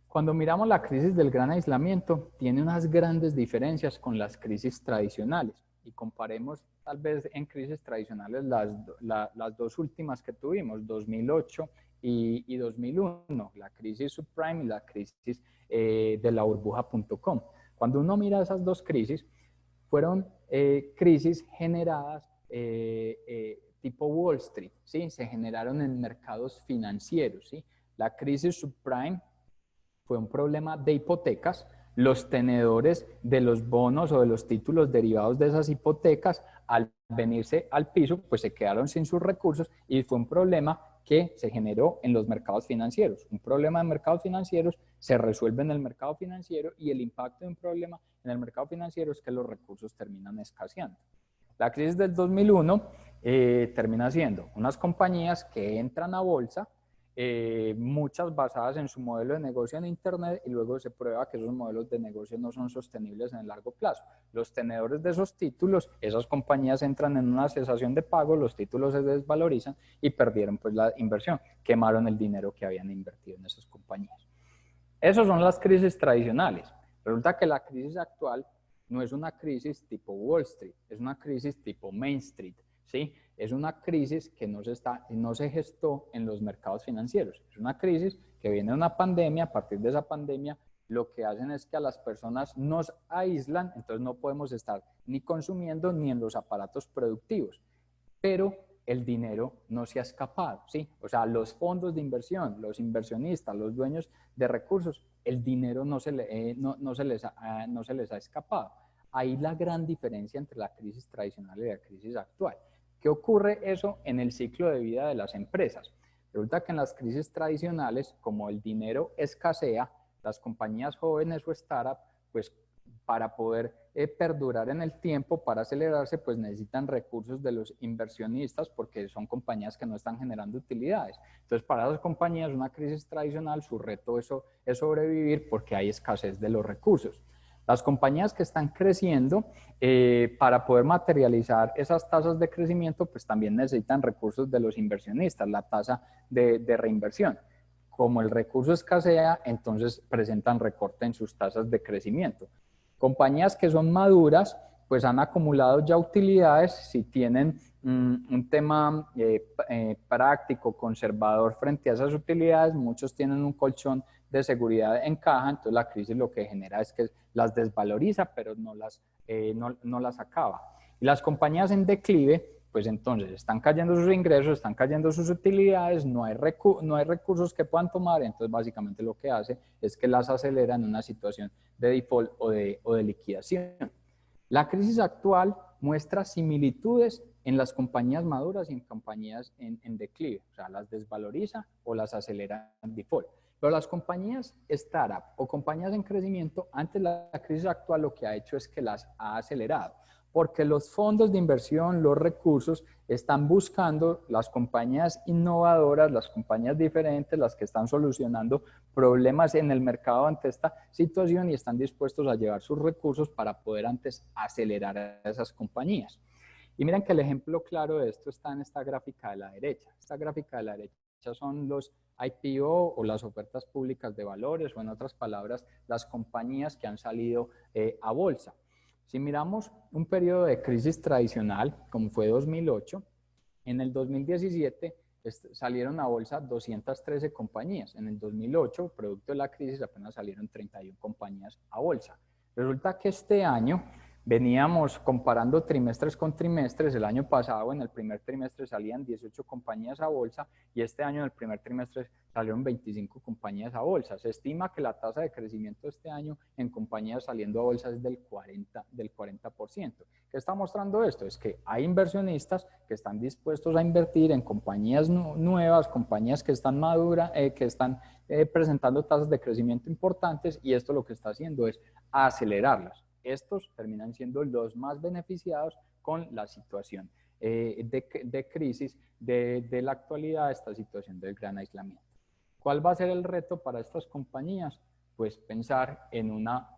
Cuando miramos la crisis del gran aislamiento, tiene unas grandes diferencias con las crisis tradicionales. Y comparemos tal vez en crisis tradicionales las dos últimas que tuvimos, 2008 y 2001, la crisis subprime y la crisis de la burbuja.com. Cuando uno mira esas dos crisis, fueron crisis generadas tipo Wall Street, ¿sí? Se generaron en mercados financieros, ¿sí? La crisis subprime fue un problema de hipotecas. Los tenedores de los bonos o de los títulos derivados de esas hipotecas, al venirse al piso, pues se quedaron sin sus recursos y fue un problema que se generó en los mercados financieros. Un problema de mercados financieros se resuelve en el mercado financiero y el impacto de un problema en el mercado financiero es que los recursos terminan escaseando. La crisis del 2001 termina siendo unas compañías que entran a bolsa, muchas basadas en su modelo de negocio en Internet, y luego se prueba que esos modelos de negocio no son sostenibles en el largo plazo. Los tenedores de esos títulos, esas compañías entran en una cesación de pago, los títulos se desvalorizan y perdieron pues la inversión, quemaron el dinero que habían invertido en esas compañías. Esas son las crisis tradicionales. Resulta que la crisis actual no es una crisis tipo Wall Street, es una crisis tipo Main Street, ¿sí? Es una crisis que no se gestó en los mercados financieros. Es una crisis que viene de una pandemia. A partir de esa pandemia, lo que hacen es que a las personas nos aíslan, entonces no podemos estar ni consumiendo ni en los aparatos productivos. Pero el dinero no se ha escapado, ¿sí? O sea, los fondos de inversión, los inversionistas, los dueños de recursos, el dinero no se les ha escapado. Ahí la gran diferencia entre la crisis tradicional y la crisis actual. ¿Qué ocurre eso en el ciclo de vida de las empresas? Resulta que en las crisis tradicionales, como el dinero escasea, las compañías jóvenes o startups, pues para poder perdurar en el tiempo, para acelerarse, pues necesitan recursos de los inversionistas porque son compañías que no están generando utilidades. Entonces, para las compañías, una crisis tradicional, su reto es sobrevivir porque hay escasez de los recursos. Las compañías que están creciendo, para poder materializar esas tasas de crecimiento, pues también necesitan recursos de los inversionistas, la tasa de reinversión. Como el recurso escasea, entonces presentan recorte en sus tasas de crecimiento. Compañías que son maduras, pues han acumulado ya utilidades, si tienen un tema práctico, conservador frente a esas utilidades, muchos tienen un colchón de seguridad en caja, entonces la crisis lo que genera es que las desvaloriza, pero no las acaba. Y las compañías en declive, pues entonces están cayendo sus ingresos, están cayendo sus utilidades, no hay recursos que puedan tomar, entonces básicamente lo que hace es que las acelera en una situación de default o de liquidación. La crisis actual muestra similitudes en las compañías maduras y en compañías en declive, o sea, las desvaloriza o las acelera en default. Pero las compañías startup o compañías en crecimiento, antes la crisis actual lo que ha hecho es que las ha acelerado, porque los fondos de inversión, los recursos, están buscando las compañías innovadoras, las compañías diferentes, las que están solucionando problemas en el mercado ante esta situación y están dispuestos a llevar sus recursos para poder antes acelerar a esas compañías. Y miren que el ejemplo claro de esto está en esta gráfica de la derecha. Esta gráfica de la derecha son los IPO o las ofertas públicas de valores, o en otras palabras, las compañías que han salido a bolsa. Si miramos un periodo de crisis tradicional, como fue 2008, en el 2017 salieron a bolsa 213 compañías. En el 2008, producto de la crisis, apenas salieron 31 compañías a bolsa. Resulta que este año veníamos comparando trimestres con trimestres. El año pasado, en el primer trimestre, salían 18 compañías a bolsa y este año, en el primer trimestre, salieron 25 compañías a bolsa. Se estima que la tasa de crecimiento este año en compañías saliendo a bolsa es del 40%. ¿Qué está mostrando esto? Es que hay inversionistas que están dispuestos a invertir en compañías nuevas, compañías que están maduras, que están presentando tasas de crecimiento importantes, y esto lo que está haciendo es acelerarlas. estos terminan siendo los más beneficiados con la situación de crisis de la actualidad, esta situación del gran aislamiento. ¿Cuál va a ser el reto para estas compañías? Pues pensar en una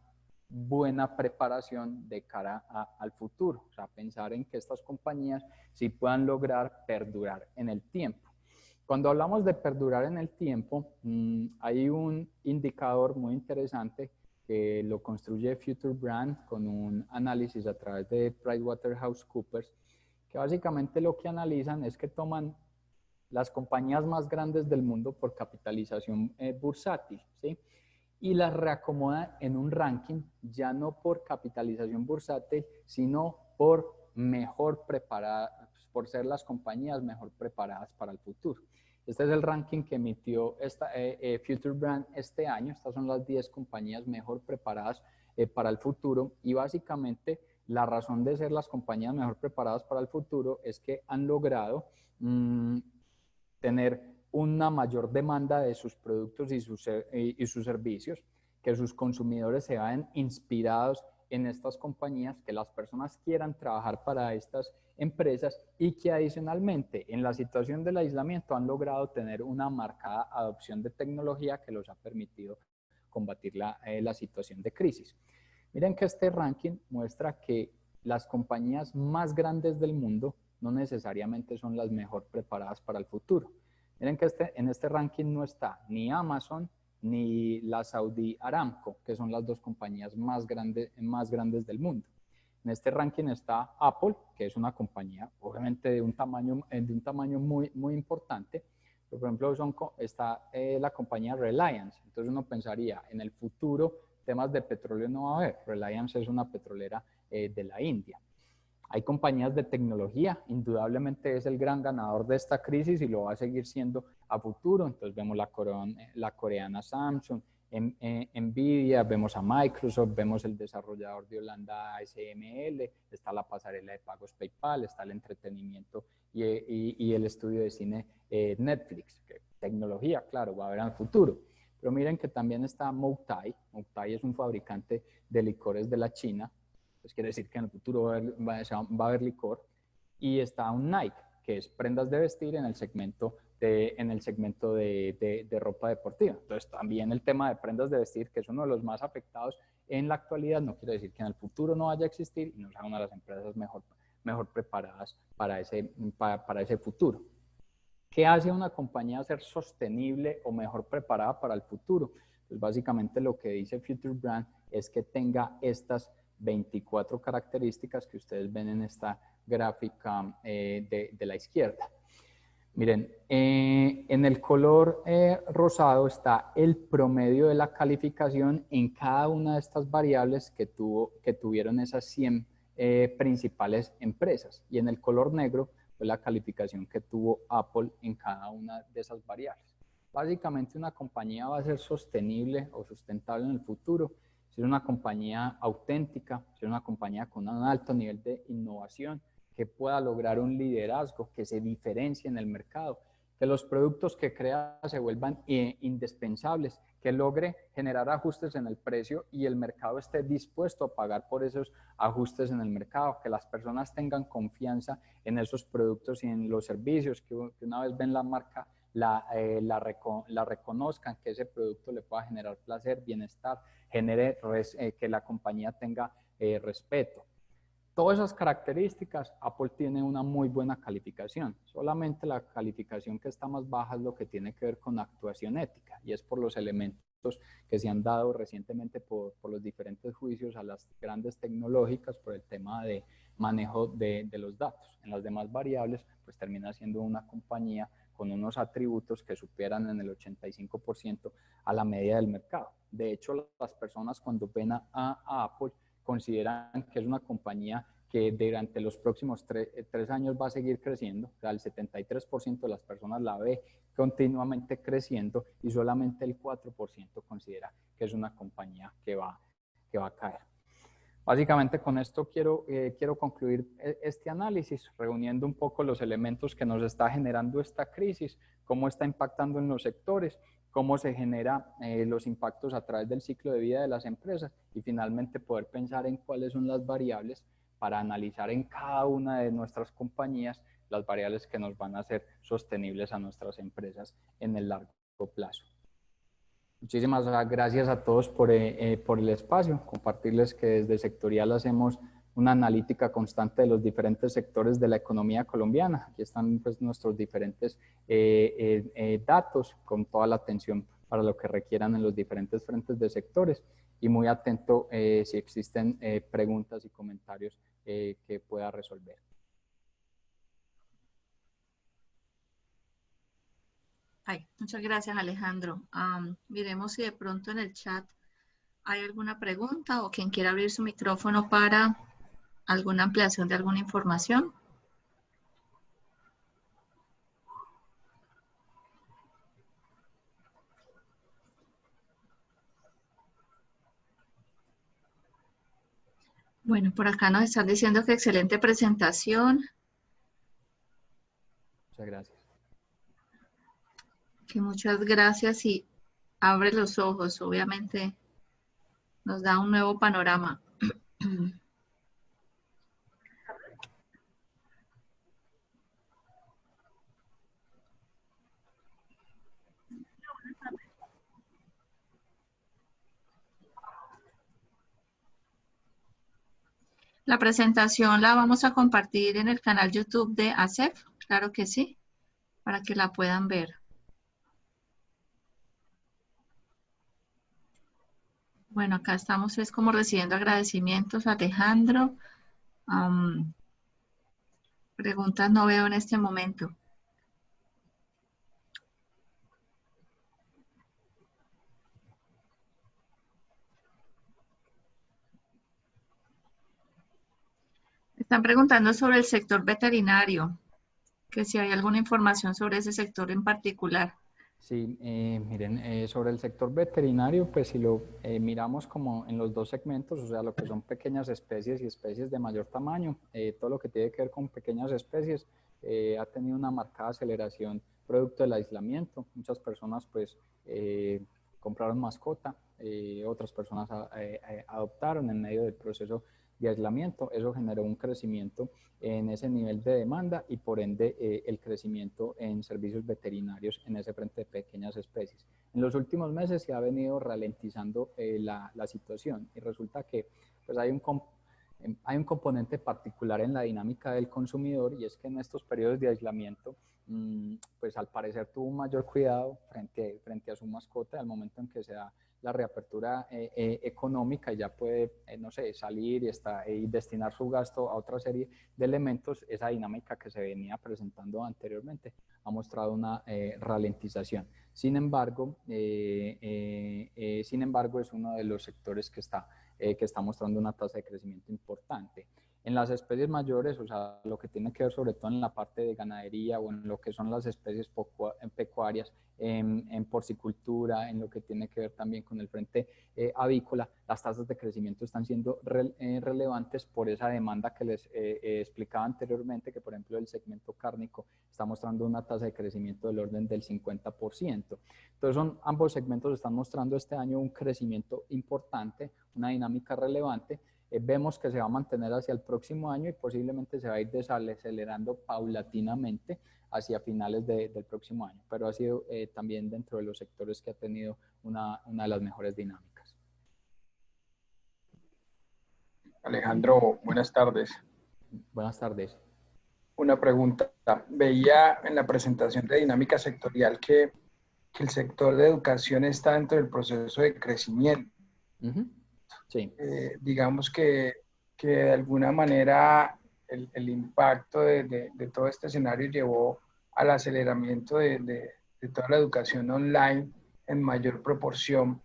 buena preparación de cara al futuro, o sea, pensar en que estas compañías sí puedan lograr perdurar en el tiempo. Cuando hablamos de perdurar en el tiempo, hay un indicador muy interesante que lo construye Future Brand con un análisis a través de PricewaterhouseCoopers, que básicamente lo que analizan es que toman las compañías más grandes del mundo por capitalización bursátil, ¿sí? Y las reacomoda en un ranking, ya no por capitalización bursátil, sino por mejor preparadas, por ser las compañías mejor preparadas para el futuro. Este es el ranking que emitió Future Brand este año. Estas son las 10 compañías mejor preparadas para el futuro, y básicamente la razón de ser las compañías mejor preparadas para el futuro es que han logrado tener una mayor demanda de sus productos y sus servicios, que sus consumidores se vean inspirados en estas compañías, que las personas quieran trabajar para estas empresas, y que adicionalmente en la situación del aislamiento han logrado tener una marcada adopción de tecnología que los ha permitido combatir la situación de crisis. Miren que este ranking muestra que las compañías más grandes del mundo no necesariamente son las mejor preparadas para el futuro. Miren que en este ranking no está ni Amazon ni la Saudi Aramco, que son las dos compañías más grandes del mundo. En este ranking está Apple, que es una compañía obviamente de un tamaño muy importante. Pero, por ejemplo, está la compañía Reliance. Entonces uno pensaría, en el futuro temas de petróleo no va a haber. Reliance es una petrolera de la India. Hay compañías de tecnología, indudablemente es el gran ganador de esta crisis y lo va a seguir siendo a futuro. Entonces vemos la coreana Samsung, Nvidia, vemos a Microsoft, vemos el desarrollador de Holanda ASML, está la pasarela de pagos PayPal, está el entretenimiento y el estudio de cine Netflix. Que tecnología, claro, va a haber en el futuro. Pero miren que también está Moutai. Moutai es un fabricante de licores de la China. Pues quiere decir que en el futuro va a haber licor. Y está un Nike, que es prendas de vestir en el segmento de ropa deportiva. Entonces también el tema de prendas de vestir, que es uno de los más afectados en la actualidad, no quiere decir que en el futuro no vaya a existir y no sea una de las empresas mejor preparadas para ese futuro. ¿Qué hace una compañía ser sostenible o mejor preparada para el futuro? Pues básicamente lo que dice Future Brand es que tenga estas 24 características que ustedes ven en esta gráfica de la izquierda. Miren, en el color rosado está el promedio de la calificación en cada una de estas variables que tuvieron esas 100 principales empresas. Y en el color negro fue la calificación que tuvo Apple en cada una de esas variables. Básicamente una compañía va a ser sostenible o sustentable en el futuro si es una compañía auténtica, si es una compañía con un alto nivel de innovación, que pueda lograr un liderazgo, que se diferencie en el mercado, que los productos que crea se vuelvan indispensables, que logre generar ajustes en el precio y el mercado esté dispuesto a pagar por esos ajustes en el mercado, que las personas tengan confianza en esos productos y en los servicios, que una vez ven la marca, la reconozcan, que ese producto le pueda generar placer, bienestar, que la compañía tenga respeto. Todas esas características, Apple tiene una muy buena calificación. Solamente la calificación que está más baja es lo que tiene que ver con actuación ética, y es por los elementos que se han dado recientemente por los diferentes juicios a las grandes tecnológicas por el tema de manejo de los datos. En las demás variables, pues termina siendo una compañía con unos atributos que superan en el 85% a la media del mercado. De hecho, las personas cuando ven a Apple consideran que es una compañía que durante los próximos tres años va a seguir creciendo. O sea, el 73% de las personas la ve continuamente creciendo y solamente el 4% considera que es una compañía que va a caer. Básicamente con esto quiero concluir este análisis, reuniendo un poco los elementos que nos está generando esta crisis, cómo está impactando en los sectores, cómo se genera los impactos a través del ciclo de vida de las empresas y finalmente poder pensar en cuáles son las variables para analizar en cada una de nuestras compañías las variables que nos van a hacer sostenibles a nuestras empresas en el largo plazo. Muchísimas gracias a todos por el espacio, compartirles que desde Sectorial hacemos una analítica constante de los diferentes sectores de la economía colombiana. Aquí están pues, nuestros diferentes datos con toda la atención para lo que requieran en los diferentes frentes de sectores y muy atento si existen preguntas y comentarios que pueda resolver. Ay, muchas gracias, Alejandro. Miremos si de pronto en el chat hay alguna pregunta o quien quiera abrir su micrófono para alguna ampliación de alguna información. Bueno, por acá nos están diciendo que excelente presentación. Muchas gracias. Que muchas gracias y abre los ojos, obviamente nos da un nuevo panorama. La presentación la vamos a compartir en el canal YouTube de ASEF, claro que sí, para que la puedan ver. Bueno, acá estamos es como recibiendo agradecimientos, Alejandro. Preguntas no veo en este momento. Están preguntando sobre el sector veterinario, que si hay alguna información sobre ese sector en particular. Sí, miren, sobre el sector veterinario, pues si lo miramos como en los dos segmentos, o sea, lo que son pequeñas especies y especies de mayor tamaño, todo lo que tiene que ver con pequeñas especies ha tenido una marcada aceleración producto del aislamiento. Muchas personas pues compraron mascota, otras personas adoptaron en medio del proceso de aislamiento. Eso generó un crecimiento en ese nivel de demanda y por ende el crecimiento en servicios veterinarios en ese frente de pequeñas especies. En los últimos meses se ha venido ralentizando la situación y resulta que pues, hay un componente particular en la dinámica del consumidor y es que en estos periodos de aislamiento pues al parecer tuvo un mayor cuidado frente a su mascota al momento en que se da la reapertura económica y ya puede, no sé, salir y destinar su gasto a otra serie de elementos. Esa dinámica que se venía presentando anteriormente ha mostrado una ralentización. Sin embargo, es uno de los sectores que está mostrando una tasa de crecimiento importante. En las especies mayores, o sea, lo que tiene que ver sobre todo en la parte de ganadería o en lo que son las especies pecuarias, en porcicultura, en lo que tiene que ver también con el frente avícola, las tasas de crecimiento están siendo relevantes por esa demanda que les explicaba anteriormente, que por ejemplo el segmento cárnico está mostrando una tasa de crecimiento del orden del 50%. Entonces ambos segmentos están mostrando este año un crecimiento importante, una dinámica relevante. Vemos que se va a mantener hacia el próximo año y posiblemente se va a ir desacelerando paulatinamente hacia finales del próximo año, pero ha sido también dentro de los sectores que ha tenido una de las mejores dinámicas. Alejandro, buenas tardes. Buenas tardes. Una pregunta. Veía en la presentación de dinámica sectorial que el sector de educación está dentro del proceso de crecimiento. Sí. Digamos que de alguna manera el impacto de todo este escenario llevó al aceleramiento de toda la educación online en mayor proporción.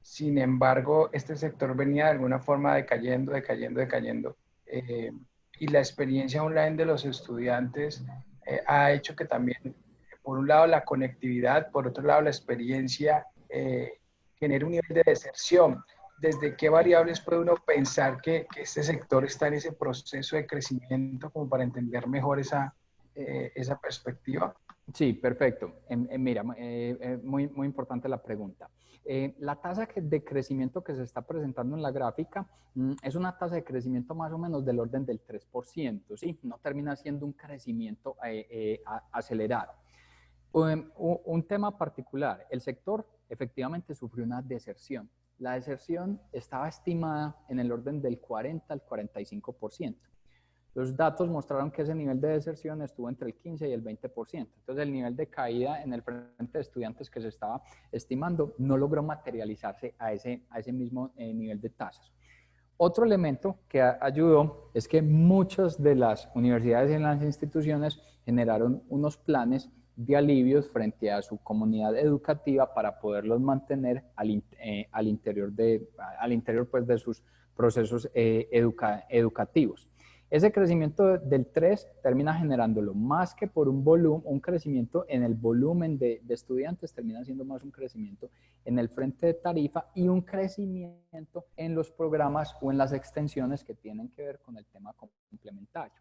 Sin embargo, este sector venía de alguna forma decayendo. Y la experiencia online de los estudiantes ha hecho que también, por un lado, la conectividad, por otro lado, la experiencia genere un nivel de deserción. ¿Desde qué variables puede uno pensar que este sector está en ese proceso de crecimiento como para entender mejor esa perspectiva? Sí, perfecto. Mira, muy importante la pregunta. La tasa de crecimiento que se está presentando en la gráfica es una tasa de crecimiento más o menos del orden del 3%, ¿sí? No termina siendo un crecimiento acelerado. Un tema particular, el sector efectivamente sufrió una deserción. La deserción estaba estimada en el orden del 40 al 45%. Los datos mostraron que ese nivel de deserción estuvo entre el 15 y el 20%. Entonces, el nivel de caída en el frente de estudiantes que se estaba estimando no logró materializarse a ese mismo nivel de tasas. Otro elemento que ayudó es que muchas de las universidades y las instituciones generaron unos planes de alivios frente a su comunidad educativa para poderlos mantener al interior pues, de sus procesos educativos. Ese crecimiento del 3 termina generándolo más que por un crecimiento en el volumen de estudiantes, termina siendo más un crecimiento en el frente de tarifa y un crecimiento en los programas o en las extensiones que tienen que ver con el tema complementario.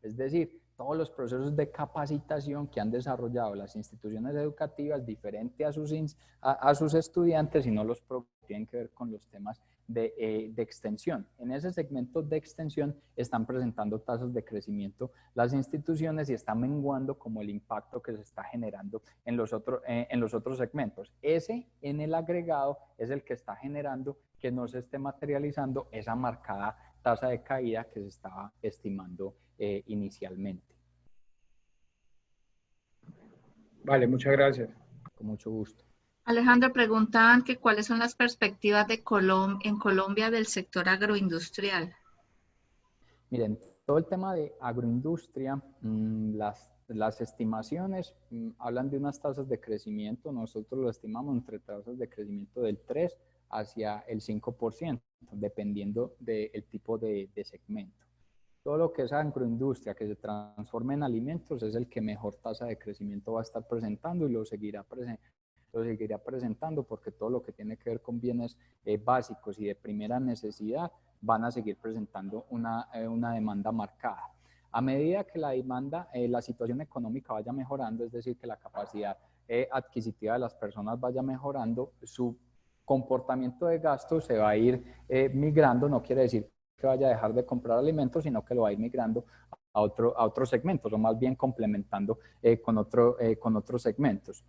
Es decir, todos los procesos de capacitación que han desarrollado las instituciones educativas diferente a sus estudiantes y no los que tienen que ver con los temas de extensión. En ese segmento de extensión están presentando tasas de crecimiento las instituciones y está menguando como el impacto que se está generando en los otros segmentos. Ese en el agregado es el que está generando que no se esté materializando esa marcada tasa de caída que se estaba estimando inicialmente. Vale, muchas gracias. Con mucho gusto. Alejandro, preguntaban que cuáles son las perspectivas de en Colombia del sector agroindustrial. Miren, todo el tema de agroindustria, las estimaciones hablan de unas tasas de crecimiento, nosotros lo estimamos entre tasas de crecimiento del 3 hacia el 5%, dependiendo del tipo de segmento. Todo lo que es agroindustria que se transforma en alimentos es el que mejor tasa de crecimiento va a estar presentando y lo seguirá presentando porque todo lo que tiene que ver con bienes básicos y de primera necesidad van a seguir presentando una demanda marcada. A medida que la demanda, la situación económica vaya mejorando, es decir, que la capacidad adquisitiva de las personas vaya mejorando, su comportamiento de gasto se va a ir migrando, no quiere decir que vaya a dejar de comprar alimentos, sino que lo va a ir migrando a otros segmentos, o más bien complementando con otros segmentos.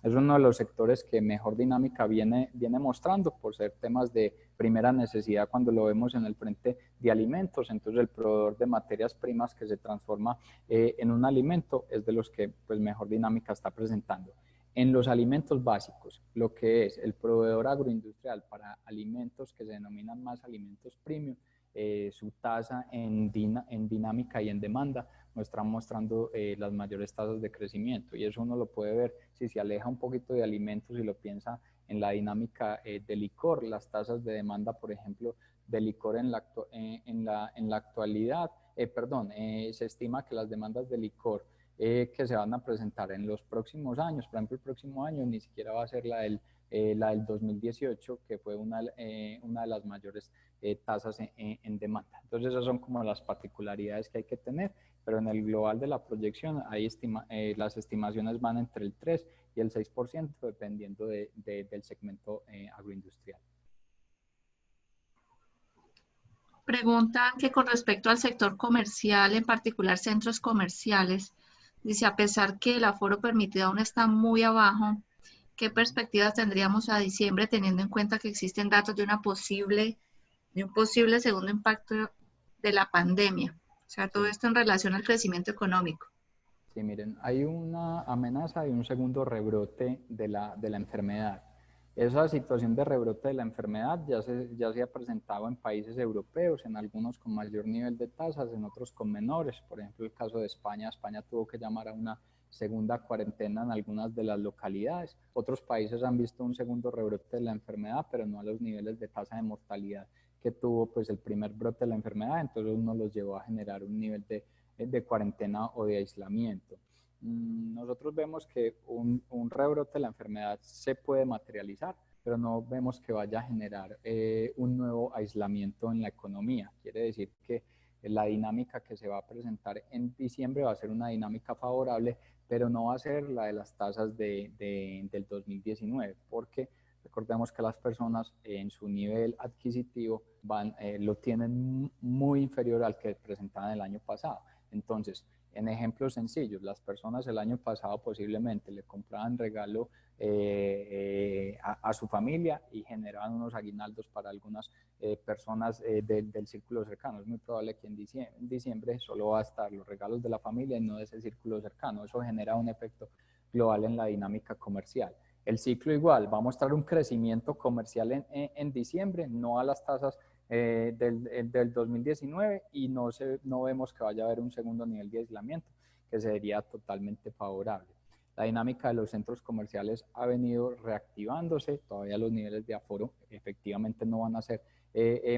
Es uno de los sectores que mejor dinámica viene mostrando por ser temas de primera necesidad cuando lo vemos en el frente de alimentos. Entonces, el proveedor de materias primas que se transforma en un alimento es de los que pues, mejor dinámica está presentando. En los alimentos básicos, lo que es el proveedor agroindustrial para alimentos que se denominan más alimentos premium, su tasa en dinámica y en demanda están mostrando las mayores tasas de crecimiento y eso uno lo puede ver si se aleja un poquito de alimentos y lo piensa en la dinámica de licor, las tasas de demanda, por ejemplo, de licor en la actualidad, se estima que las demandas de licor que se van a presentar en los próximos años, por ejemplo, el próximo año ni siquiera va a ser la del 2018, que fue una de las mayores tasas en demanda. Entonces, esas son como las particularidades que hay que tener, pero en el global de la proyección, las estimaciones van entre el 3 y el 6%, dependiendo del segmento agroindustrial. Preguntan que con respecto al sector comercial, en particular centros comerciales, dice, a pesar que el aforo permitido aún está muy abajo, ¿qué perspectivas tendríamos a diciembre teniendo en cuenta que existen datos de un posible segundo impacto de la pandemia? O sea, todo esto en relación al crecimiento económico. Sí, miren, hay una amenaza de un segundo rebrote de la enfermedad. Esa situación de rebrote de la enfermedad ya se ha presentado en países europeos, en algunos con mayor nivel de tasas, en otros con menores. Por ejemplo, el caso de España. España tuvo que llamar a una segunda cuarentena en algunas de las localidades. Otros países han visto un segundo rebrote de la enfermedad, pero no a los niveles de tasa de mortalidad que tuvo pues, el primer brote de la enfermedad. Entonces, uno los llevó a generar un nivel de cuarentena o de aislamiento. Nosotros vemos que un rebrote de la enfermedad se puede materializar, pero no vemos que vaya a generar un nuevo aislamiento en la economía. Quiere decir que la dinámica que se va a presentar en diciembre va a ser una dinámica favorable pero no va a ser la de las tasas del 2019, porque recordemos que las personas en su nivel adquisitivo lo tienen muy inferior al que presentaban el año pasado. Entonces, en ejemplos sencillos, las personas el año pasado posiblemente le compraban regalo a su familia y generaban unos aguinaldos para algunas personas del círculo cercano. Es muy probable que en diciembre solo va a estar los regalos de la familia y no de ese círculo cercano. Eso genera un efecto global en la dinámica comercial. El ciclo igual, va a mostrar un crecimiento comercial en diciembre, no a las tasas del 2019 y no vemos que vaya a haber un segundo nivel de aislamiento, que sería totalmente favorable. La dinámica de los centros comerciales ha venido reactivándose, todavía los niveles de aforo efectivamente no van a ser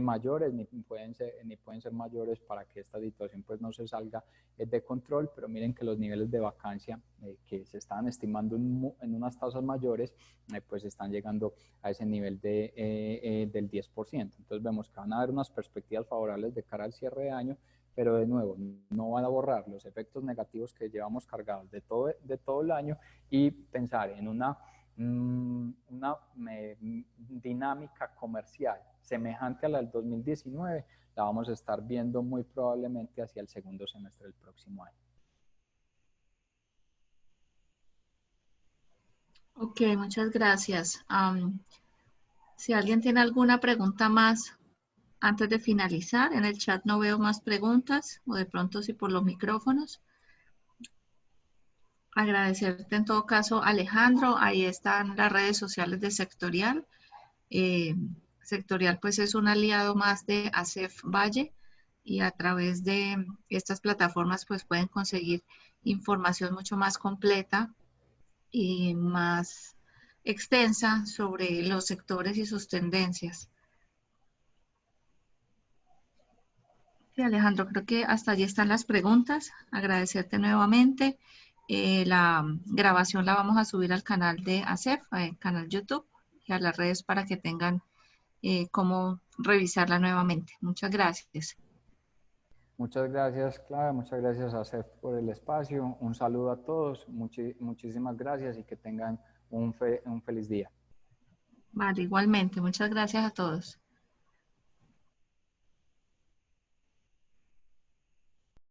mayores ni pueden ser mayores para que esta situación pues no se salga de control, pero miren que los niveles de vacancia que se estaban estimando en unas tasas mayores pues están llegando a ese nivel del 10%. Entonces vemos que van a haber unas perspectivas favorables de cara al cierre de año, pero de nuevo, no van a borrar los efectos negativos que llevamos cargados de todo el año y pensar en una dinámica comercial semejante a la del 2019, la vamos a estar viendo muy probablemente hacia el segundo semestre del próximo año. Ok, muchas gracias. Si alguien tiene alguna pregunta más antes de finalizar, en el chat no veo más preguntas, o de pronto sí por los micrófonos. Agradecerte en todo caso, Alejandro. Ahí están las redes sociales de Sectorial. Sectorial pues es un aliado más de ASEF Valle y a través de estas plataformas pues pueden conseguir información mucho más completa y más extensa sobre los sectores y sus tendencias. Sí, Alejandro, creo que hasta allí están las preguntas. Agradecerte nuevamente. La grabación la vamos a subir al canal de ASEF, canal YouTube, y a las redes para que tengan cómo revisarla nuevamente. Muchas gracias. Muchas gracias, Clara. Muchas gracias a CEF por el espacio. Un saludo a todos. Muchísimas gracias y que tengan un feliz día. Vale, igualmente. Muchas gracias a todos.